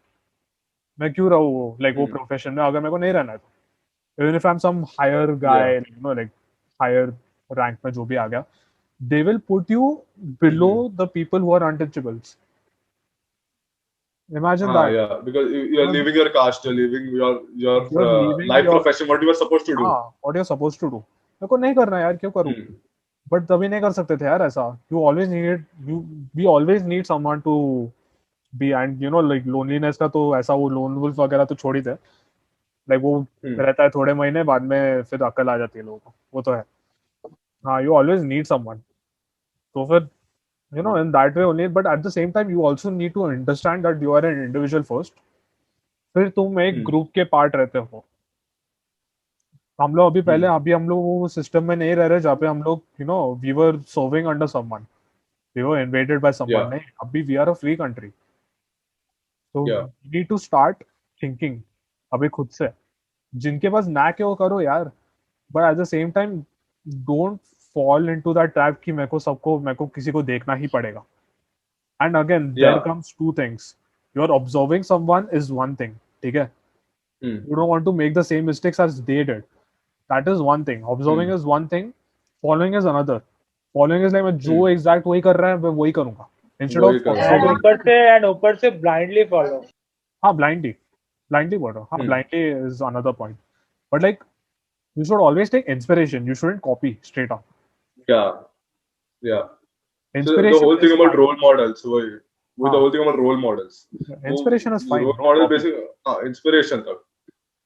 मैं क्यों रहूँ वो like वो प्रोफेशन में अगर मेरे को नहीं रहना है तो. Even if I'm some higher guy, Yeah. like higher rank में जो भी आ गया, they will put you below the people who are untouchables. Imagine that. Yeah, because you're leaving your caste, you're leaving your You're leaving life your, profession, what you were supposed to do. हाँ, what you're supposed to do. मेरे को नहीं करना यार, क्यों करूँ. Hmm. But तभी नहीं कर सकते थे यार ऐसा. We always need someone to be. And like loneliness का तो ऐसा, वो लोन वुल्फ वगैरह तो छोड़ ही दे. लाइक वो रहता है थोड़े महीने, बाद में फिर अक्ल आ जाती है लोगों को, वो तो है. हाँ, यू ऑलवेज नीड समवन. तो फिर in that way only, but at the same time you also need to understand that you are an individual first. फिर तुम एक ग्रुप के पार्ट रहते हो. हम लोग अभी हम लोग वो सिस्टम में नहीं रह रहे जहाँ पे हम लोग we were serving under someone, we were invaded by someone. Yeah, नहीं, अभी we are a free country. तो yeah, need to start thinking अभी खुद से. जिनके पास नैक है वो करो यार, but at the same time don't fall into that trap कि मेरे को किसी को देखना ही पड़ेगा. And again there yeah. Comes to things. You are observing someone is one thing, ठीक है. Hmm. You don't want to make the same mistakes as they did. That is one thing. Observing is one thing. Following is another. Following is like मैं जो exact वही कर रहा है मैं वही करूंगा. Instead वही of करूंगा. And observing. ऊपर से blindly follow. हाँ, blindly बोल रहा हूँ. हाँ, blindly is another point. But like you should always take inspiration. You shouldn't copy straight up. Yeah, yeah. So the Inspiration whole thing is about fine. role models, with the हाँ, whole thing about role models. inspiration is fine. Role model basically inspiration तक.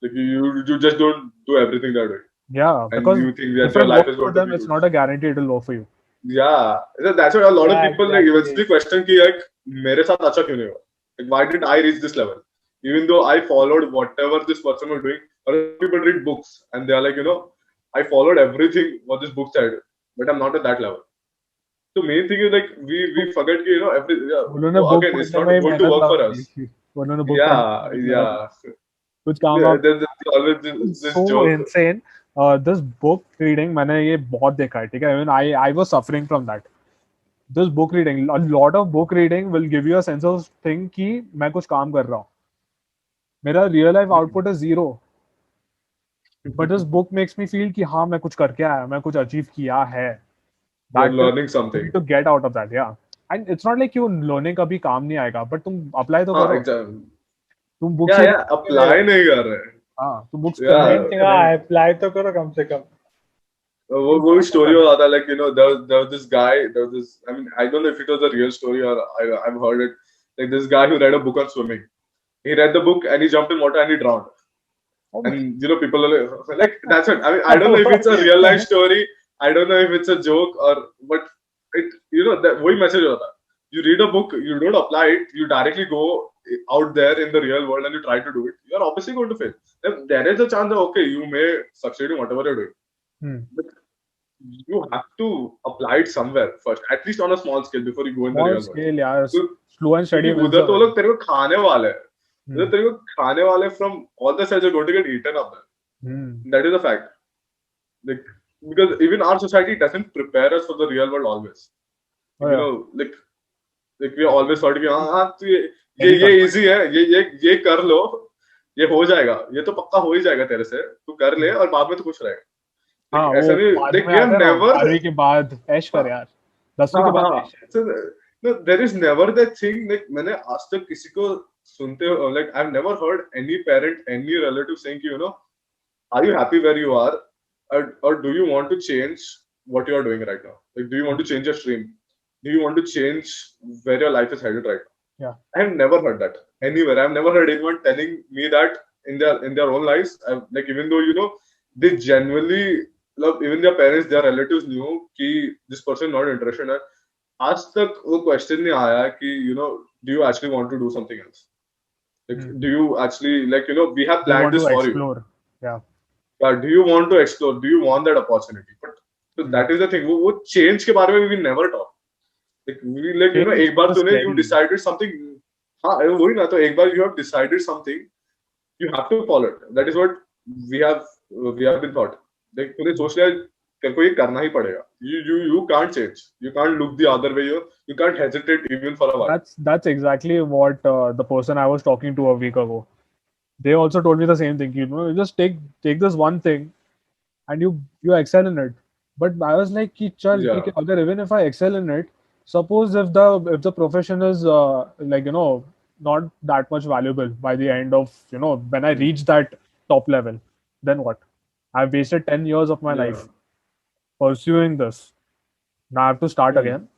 Like you just don't do everything that way, Yeah, and because you think that if your it life works is for going to them, be it's good. not a guarantee it will work for you. Yeah, that's why a lot of Yeah, people like exactly. eventually question कि like मेरे साथ अच्छा क्यों नहीं हुआ? Like why did I reach this level? Even though I followed whatever this person was doing, other people read books and they are like, I followed everything what this book said, but I'm not at that level. So main thing is like we forget कि उन्होंने so book again it's पढ़ने not में ही going to मेहनत work for लगा दी us. थी. उन्होंने book पढ़ने Yeah, में मेहनत लगा दी. yeah. कुछ काम आप. There's always this So joke. insane. This book reading मैंने ये बहुत देखा है, ठीक है. Even I was suffering from that. This book reading, a lot of book reading will give you a sense of thing कि मैं कुछ काम कर रहा हूँ. मेरा रियल लाइफ आउटपुट है zero, but this book makes me feel कि हाँ मैं कुछ करके आया, मैं कुछ अचीव किया है. You're That learning you something. need to get out of that, yeah. And it's not like you learning कभी काम नहीं आएगा, but तुम apply तो हाँ करो. exactly. तुम books Yeah, apply नहीं कर रहे. हाँ, तुम books Yeah. Main thing apply तो करो कम से कम. वो स्टोरी हो रहा था like there was this guy, I mean I don't know if it was a real story or I've heard it, like this guy who read a book on swimming. He read the book and he jumped in water and he drowned. And people are like that's it. I mean I don't know if it's a real life story, I don't know if it's a joke or but it that वही message होता है. You read a book, you don't apply it, you directly go out there in the real world and you try to do it, you're obviously going to fail. There is a chance that okay you may succeed in whatever you're doing. But you have to apply it somewhere first, at least on a small scale before you go in the real scale, world. यार. Slow and steady. उधर तो लोग तेरे को खाने वाले हैं. उधर तेरे को खाने वाले from all the sides are going to get eaten up there. That is a fact. Like because even our society doesn't prepare us for the real world always. You know, like we always thought कि हाँ तू ये easy है, ये कर लो, ये हो जाएगा, ये तो पक्का हो ही जाएगा तेरे से, तू कर ले और बाद में तो खुश रहेगा. हाँ, ऐसा नहीं, like we have never 12वीं के बाद ऐश कर यार, 10वीं के बाद ऐश. No, there is never that thing. Like मैंने आज तक किसी को सुनते हो, like I've never heard any parent, any relative saying कि are you happy where you are, or do you want to change what you are doing right now? Like do you want to change your stream? Do you want to change where your life is headed right now? Yeah, I have never heard that anywhere. I've never heard anyone telling me that in their own lives. Like even though they genuinely love, even their parents, their relatives knew कि this person not interested in. आज तक वो question नहीं आया कि do you actually want to do something else? Like do you actually like we have planned this for you. Yeah. Do you want to explore? Do you want that opportunity? But so that is the thing. वो change के बारे में we never talk. Like we एक बार तूने you decided something. हाँ वही ना, तो एक बार you have decided something, you have to follow it. That is what we have been taught. Like तूने सोच लिया तेरे को ये करना ही पड़ेगा. You can't change. You can't look the other way. You can't hesitate even for a while. That's exactly what the person I was talking to a week ago. They also told me the same thing. You just take this one thing, and you excel in it. But I was like, even if I excel in it, suppose if the profession is not that much valuable by the end of when I reach that top level, then what? I've wasted 10 years of my life pursuing this. Now I have to start again,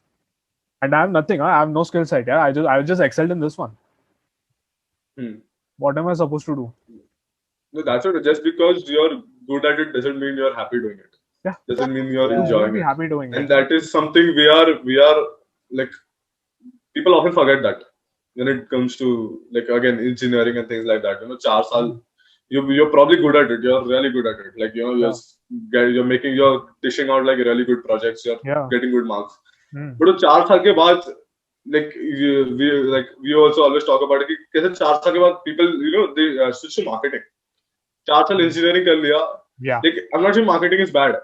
and I have nothing. I have no skill set. Yeah, I just excelled in this one. What am I supposed to do? No, that's it. Just because you're good at it doesn't mean you're happy doing it. Yeah, doesn't mean you're enjoying it. Happy doing and that is something we are like people often forget that when it comes to like again engineering and things like that. 4 साल you're probably good at it. You're really good at it. Like you're dishing out like really good projects. You're getting good marks. But 4 साल के बाद like we also always talk about it. कैसे 4 साल के बाद people they switch to marketing. 4 साल engineering कर लिया. Yeah. Like I'm not saying marketing is bad.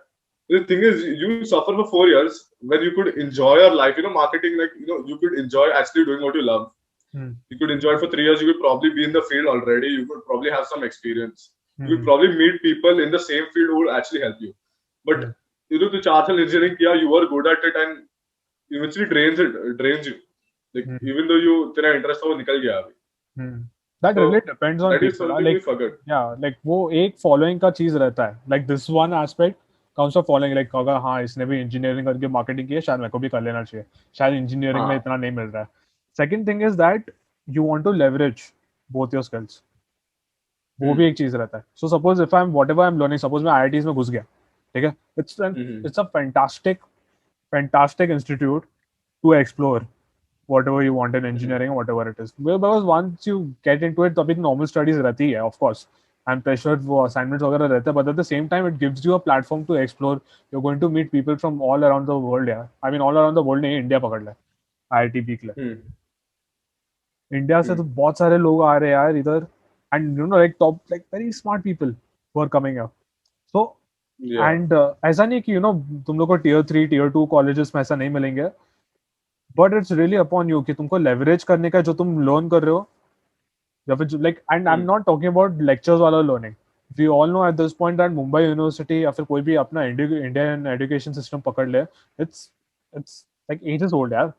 The thing is, you suffer for 4 years when you could enjoy your life. Marketing, like you could enjoy actually doing what you love. You could enjoy it for 3 years. You could probably be in the field already. You could probably have some experience. You could probably meet people in the same field who will actually help you. But to 4 साल engineering किया, you were good at it, and eventually drains you. Like even though तेरा interest था वो निकल गया अभी. That really depends on that is people. something we forget. Yeah, like वो एक following का चीज रहता है. Like this one aspect comes of following. Like अगर हाँ इसने भी engineering करके marketing की है, शायद मेरे को भी कर लेना चाहिए. शायद engineering में इतना नहीं मिल रहा है. Second thing is that you want to leverage both your skills. वो भी एक चीज रहता है. So suppose if whatever I'm learning, suppose मैं IITs में घुस गया, ठीक है? It's a fantastic institute to explore whatever you want in engineering or whatever it is. Because once you get into it, तभी normal studies रहती है, of course, and pressure वो assignments वगैरह रहते हैं, but at the same time it gives you a platform to explore. You're going to meet people from all around the world. Yeah, I mean all around the world नहीं, India पकड़ ले, IIT peak ले. India से तो बहुत सारे लोग आ रहे हैं यार इधर, and like top like very smart people who are coming up. So and ऐसा नहीं कि तुम लोग को tier 3, tier 2 colleges में ऐसा नहीं मिलेंगे. But it's really upon you कि तुमको leverage करने का जो तुम learn कर रहे हो, या फिर like, and I'm not talking about lectures वाला learning. We all know at this point that Mumbai University या फिर कोई भी अपना Indian education system पकड़ ले, it's it's like ages old, yeah.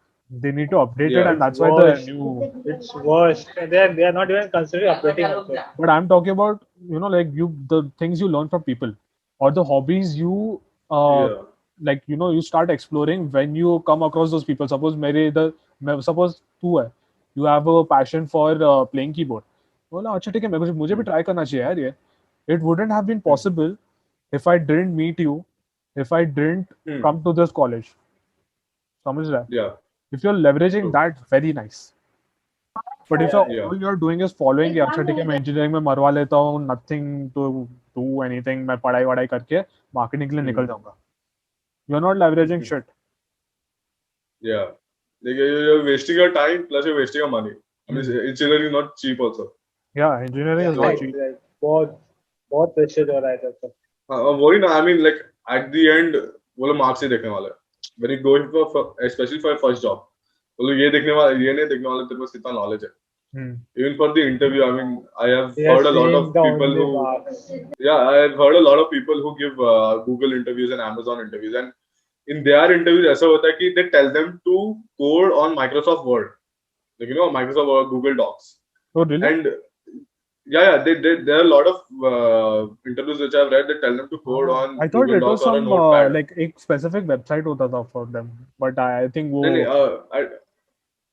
They need to update it, Yeah. and that's why the Worst. new. It's worst. And they are not even considering updating also. But I'm talking about, like the things you learn from people, or the hobbies you Yeah. like, you start exploring when you come across those people. Suppose तू है, you have a passion for playing keyboard. बोला अच्छा ठीक है, मुझे भी try करना चाहिए यार ये. It wouldn't have been possible if I didn't meet you, if I didn't Hmm. come to this college. समझ रहा है? Yeah. If you're leveraging True. that, very nice. But if Yeah. all you're doing is following कि अच्छा ठीक है मैं engineering में मरवा लेता हूँ, nothing to do anything, मैं पढ़ाई वढ़ाई करके मार्केटिंग के लिए निकल जाऊंगा. You're not leveraging shit. Yeah. Like, you're wasting your time plus you're wasting your money. I mean, engineering is not cheap also. Yeah, engineering is not Right, cheap. right. बहुत pressure हो रहा है तब तक. वही ना, I mean, like at the end वो लोग मार्क्स ही देखने वाले हैं. When you go for especially for your first job, वो लोग ये नहीं देखने वाले तेरे पास कितना knowledge है. Even for the interview, I mean, I have They are heard a lot seeing of the people only who, marks. yeah, I have heard a lot of people who give Google interviews and Amazon interviews, and in their interviews ऐसा होता है कि they tell them to code on Microsoft Word, like Microsoft Word, Google Docs, Oh really? and yeah, there are a lot of interviews which I've read that tell them to code on I thought Google it was Docs or a some notepad. like एक specific website होता था for them, but I think वो Then,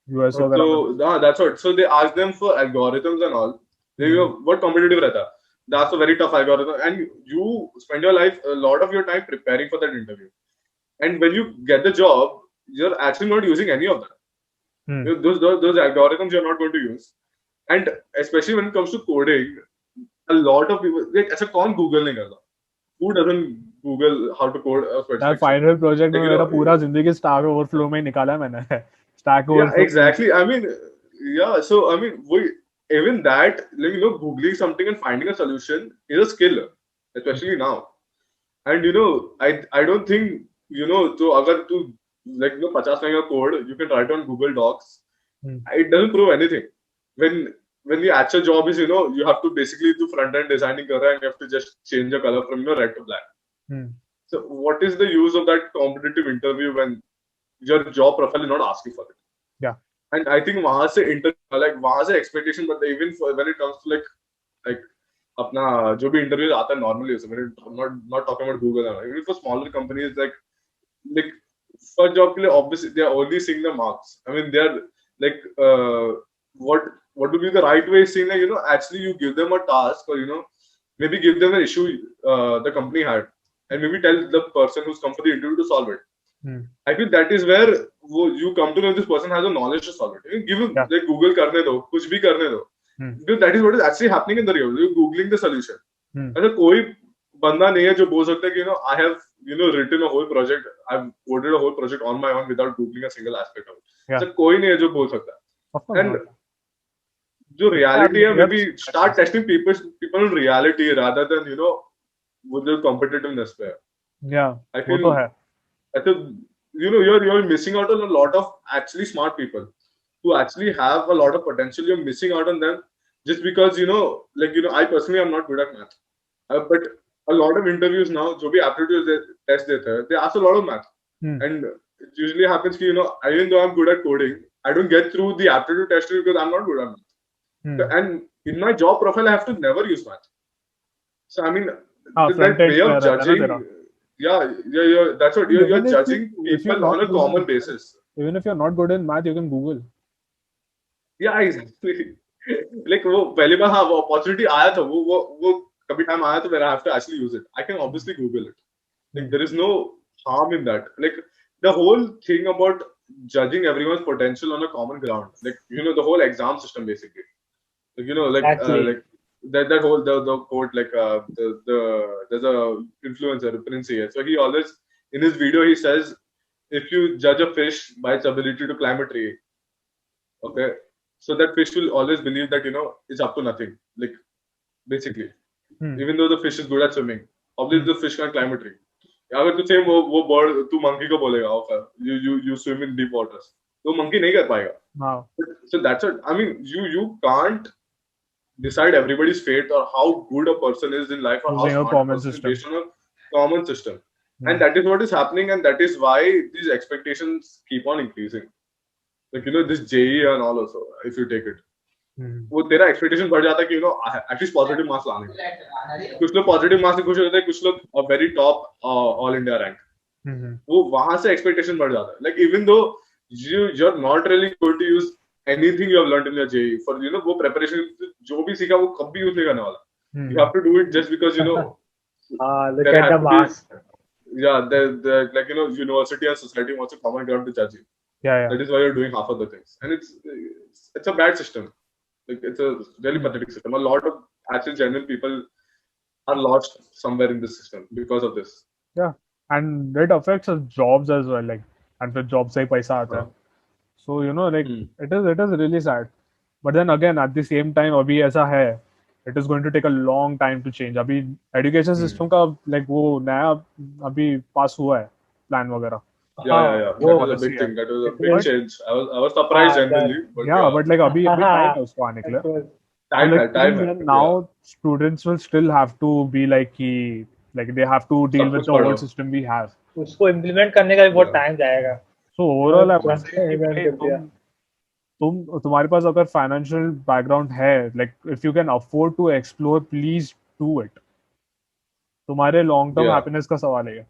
US वगैरह में. so that's what. So they ask them for algorithms and all. They go, what competitive रहता? That's a very tough algorithm, and you spend your life, a lot of your time preparing for that interview. And when you get the job, you're actually not using any of that. Those algorithms you're not going to use. And especially when it comes to coding, a lot of people like ऐसा कौन Google नहीं करता? Who doesn't Google how to code a यार specific? Final project में Like, मेरा पूरा जिंदगी stack overflow में ही निकाला है मैंने. Stack Yeah, overflow. exactly. I mean, yeah. So I mean, even that, like googling something and finding a solution is a skill, especially now. And I don't think so. अगर तू like 50 line of code you can write on Google Docs. It doesn't prove anything. When the actual job is you have to basically do front end designing kar raha and you have to just change the color from red to black. So what is the use of that competitive interview when your job profile is not asking for it? Yeah. And I think वहां से वहां से expectation, but even when it comes to like अपना जो भी interview आता है normally, not talking about Google, even for smaller companies like for job के लिए obviously they are only seeing the marks. I mean they are like what would be the right way of saying actually you give them a task or maybe give them an issue the company had and maybe tell the person who's come for the interview to solve it. I feel that is where you come to know this person has a knowledge to solve it. Give him like Google करने दो, कुछ भी करने दो. Because that is what is actually happening in the real. You're googling the solution. ऐसा कोई बंदा नहीं है जो बोल सकता है कि I have written a whole project, I've coded a whole project on my own without googling a single aspect of it. ऐसा कोई नहीं है जो बोल सकता है. And जो reality है, maybe start testing people in reality rather than with the competitiveness there. Yeah, I feel वो तो है. I think you're missing out on a lot of actually smart people who actually have a lot of potential. You're missing out on them just because I personally am not good at math, but a lot of interviews now, जो भी aptitude test देते हैं, they ask a lot of math, and it usually happens कि even though I'm good at coding, I don't get through the aptitude test because I'm not good at math. And in my job profile, I have to never use math. So I mean, that way of judging. Yeah, that's what you're judging people on a common basis. Even if you're not good in math, you can Google. Yeah, exactly. Like वो पहली बार हाँ वो opportunity आया था वो कभी time आया तो where I have to actually use it. I can obviously Google it. Like there is no harm in that. Like the whole thing about judging everyone's potential on a common ground. Like the whole exam system basically. Like like that whole the quote like there's a influencer Prince here. So he always in his video he says if you judge a fish by its ability to climb a tree, okay, so that fish will always believe that it's up to nothing. Like basically, even though the fish is good at swimming, obviously the fish can't climb a tree. अगर तू same वो bird तू monkey को बोलेगा okay you swim in deep waters, तो monkey नहीं कर पाएगा. So that's it. I mean you can't decide everybody's fate or how good a person is in life or how smart a person is based on a common system. And that is what is happening, and that is why these expectations keep on increasing. Like, this JEE and all also, if you take it, वो तेरा expectation बढ़ जाता है कि at least positive marks लाने हैं. कुछ लोग positive marks से खुश होते हैं, कुछ लोग a very top all India rank. वो वहां से expectation बढ़ जाता है. Like, even though you're not really going to use anything you have learned in your JEE for वो preparation, जो भी सीखा वो कभी यूज नहीं करने वाला. You have to do it just because look there at has the to marks. the like university and society wants a common ground to judge you. Yeah. That is why you're doing half of the things, and it's a bad system. Like, it's a really pathetic system. A lot of actual genuine people are lost somewhere in this system because of this. Yeah, and it affects us jobs as well. Like, and फिर job से ही पैसा आता है. So like it is really sad. But then again, at the same time, अभी ऐसा है. It is going to take a long time to change. अभी education system का like वो नया अभी pass हुआ है plan वगैरह. Yeah. That was a big thing. That was a big change. I was surprised genuinely. But But like अभी time है उसको आने के लिए. Time. Now students will still have to be like they have to deal with the whole system we have. उसको implement करने का भी बहुत time जाएगा. So overall, I would say तुम्हारे पास अगर फाइनेंशियल बैकग्राउंड है, like if you can afford to explore, please do it. तुम्हारे लॉन्ग टर्म हैप्पीनेस का सवाल है ये,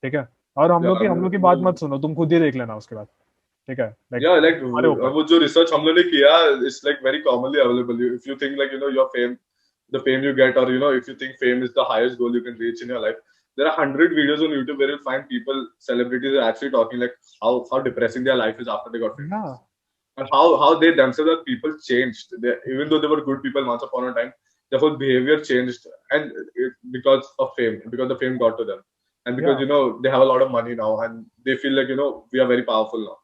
ठीक है. और हम लोग की बात मत सुनो, तुम खुद ही देख लेना उसके बाद, ठीक है. Like वो जो रिसर्च हम लोगों ने किया, it's like very commonly available. If you think like your fame, the fame you get, or if you think fame is the highest goal you can reach in your life, there are 100 videos on YouTube where you'll find people, celebrities, are actually talking like how depressing their life is after they got fame. Yeah. And how they themselves are people changed. Even though they were good people once upon a time, their whole behavior changed, and because of fame, because the fame got to them, and because they have a lot of money now, and they feel like we are very powerful now.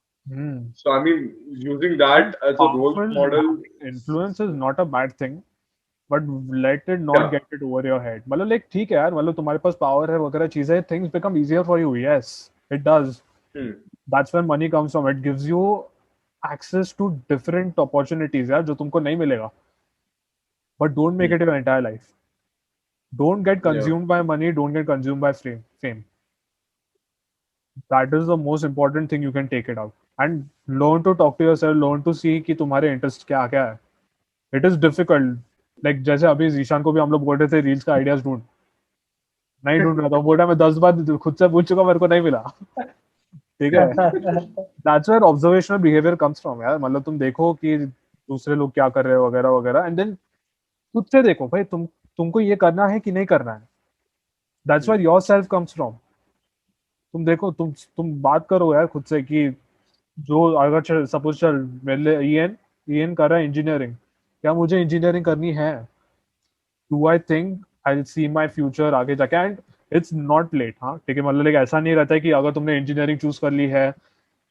So I mean, using that as a role model, influence is not a bad thing, but let it not get it over your head. मतलब like ठीक है यार, मतलब तुम्हारे पास power है वगैरह चीजें, things become easier for you. Yes, it does. That's where money comes from. It gives you access to different opportunities यार, जो तुमको नहीं मिलेगा. But don't make it your entire life. Don't get consumed by money. Don't get consumed by fame. That is the most important thing you can take it out. And learn to talk to yourself. Learn to see कि तुम्हारे interest क्या क्या है. It is difficult. Like जैसे अभी जीशान को भी हम लोग बोल रहे थे रील्स का आइडियाज ढूंढ, नहीं ढूंढ रहा था. बोल रहा मैं 10 बार खुद से पूछ चुका, मेरे को नहीं मिला. ठीक है. That's where observational behavior comes from यार. मतलब तुम देखो कि दूसरे लोग क्या कर रहे हैं वगैरह वगैरह, and then खुद से देखो भाई तुमको ये करना है कि नहीं करना है. That's where yourself comes from. तुम देखो, तुम बात करो यार खुद से कि जो अगर सपोज चल मेरे ईएन कर रहा है इंजीनियरिंग, क्या मुझे इंजीनियरिंग करनी है? Do I think I will see my future आगे जाके? And it's not let. हाँ ठीक है, मतलब like ऐसा नहीं रहता है कि अगर तुमने इंजीनियरिंग चूज कर ली है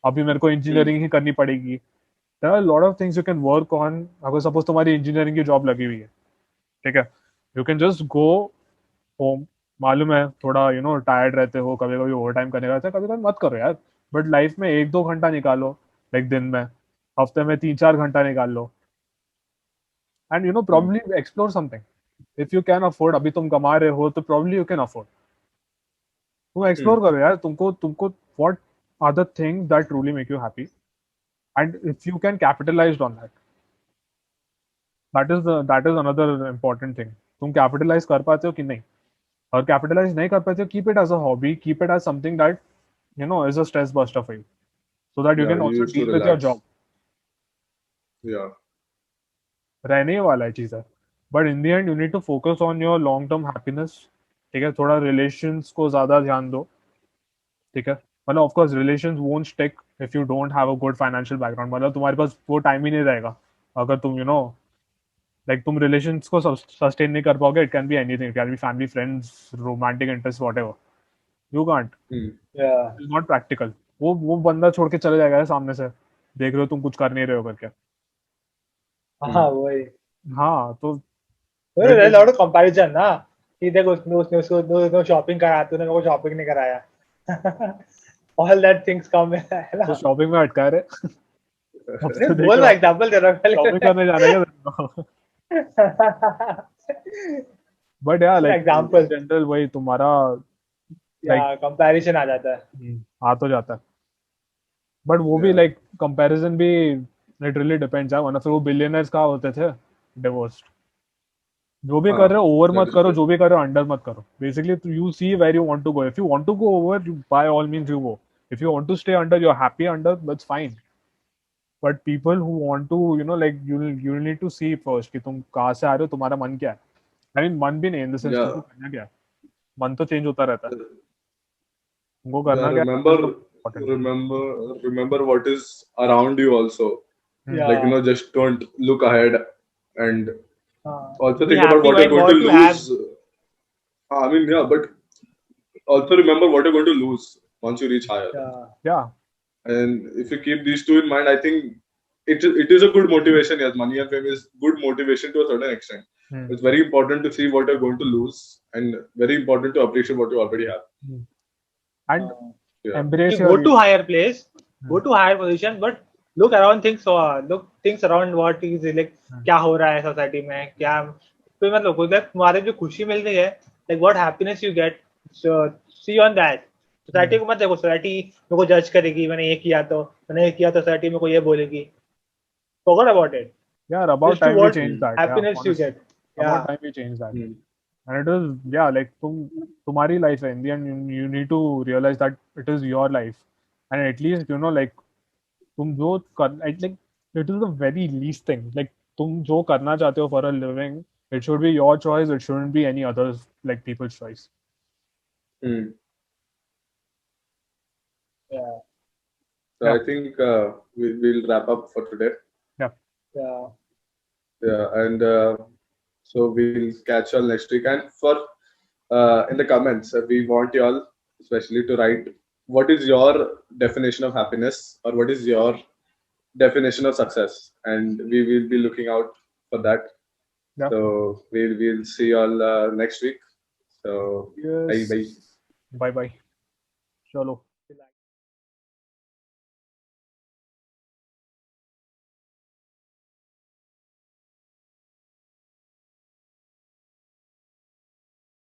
अभी मेरे को इंजीनियरिंग ही करनी पड़ेगी. There are lot of things you can work on. अगर सपोज तुम्हारी इंजीनियरिंग की जॉब लगी हुई है, ठीक है, you can just go home. मालूम है थोड़ा टायर्ड रहते हो, कभी कभी ओवर टाइम करने का रहता है, कभी कभी मत करो यार, बट लाइफ में 1-2 घंटा निकालो. लाइक दिन में, हफ्ते में 3-4 घंटा निकाल लो. And probably explore something if you can afford. अभी तुम कमा रहे हो तो प्रॉब्ली यू कैन अफोर्ड. तुम एक्सप्लोर करो यार. तुमको what are the things that truly make you happy, and if you can capitalise on that, that is another important thing. तुम कैपिटलाइज कर पाते हो कि नहीं, और कैपिटलाइज नहीं कर पाते हो, keep it as a hobby, keep it as something that is a stress buster for you, so that you can also deal with your job. रहने वाला है चीज़ है, but in the end you need to focus on your long term happiness. ठीक है, थोड़ा relations को ज़्यादा ध्यान दो. ठीक है, मतलब of course relations won't stick if you don't have a good financial background. मतलब तुम्हारे पास वो टाइम ही नहीं रहेगा अगर तुम like तुम relations को sustain नहीं कर पाओगे. It can be anything. It can be family, friends, romantic interest, whatever. You can't. It's not practical. वो बंदा छोड़ के चले जाएगा सामने से, देख रहे हो तुम कुछ कर नहीं रहे हो करके. हाँ वही. हाँ तो there's a lot of comparison ना, कि देखो उसने उसको शॉपिंग कराया, तूने मेरे को शॉपिंग नहीं कराया. All that things come है ना. तो शॉपिंग में अटका रहे. बोल ना एग्जांपल दे रहा हूँ. शॉपिंग करने जाने का. बट यार लाइक एग्जांपल जनरल वही तुम्हारा या कंपैरिजन आ जाता है. आ तो जाता है, बट वो भी Yeah. लाइक कंपैरिजन भी लिटरली डिपेंड्स है, वरना फिर वो बिलियनर्स कहाँ होते थे, डिवोर्स्ड. जो भी कर रहे हो ओवर That मत is करो, true. जो भी कर रहे हो अंडर मत करो. Basically you see where you want to go. If you want to go over, you by all means you go. If you want to stay under, you are happy under, that's fine. But people who want to like you need to see first कि तुम कहाँ से आ रहे हो, तुम्हारा मन क्या है. आई मीन मन भी नहीं, इन द सेंस तुमको Yeah. करना क्या है. मन तो चेंज होता रहता है, तुमको Yeah. करना क्या है, that is the important thing. Remember what is around you also. Like, या just don't look ahead, and also be think about happy what you're with going to what you have. lose. I mean, yeah, but also remember what you're going to lose once you reach higher. Yeah. Yeah. And if you keep these two in mind, I think it is a good motivation. Yes, money and fame is good motivation to a certain extent. It's very important to see what you're going to lose, and very important to appreciate what you already have. And Yeah. embrace You go your to higher place, go to higher position, but look around things around what is like क्या हो रहा है society में, क्या कोई मतलब कोई तुम्हारे जो खुशी मिल रही है, like what happiness you get, so see on that. Society को मत देखो, सोसाइटी मेरे को जज करेगी, मैंने ये किया तो सोसाइटी मेरे को ये बोलेगी. Forget about it. yeah, about Just do time we what changed that. Yeah, happiness you honestly, get. about Yeah. time we changed that. Hmm. And it is, yeah, like तुम्हारी life है. In the end, you need to realize that it is your life, and at least like तुम जो कर like it is the very least thing. Like तुम जो करना चाहते हो for a living, it should be your choice. It shouldn't be any others like people's choice. Hmm. Yeah. So Yeah. I think we'll wrap up for today. Yeah. Yeah. Yeah, and so we'll catch you all next week. And for in the comments, we want you all especially to write what is your definition of happiness, or what is your definition of success, and we will be looking out for that. Yeah. So we'll see you all next week. So bye Yes. bye. Bye bye. Chalo.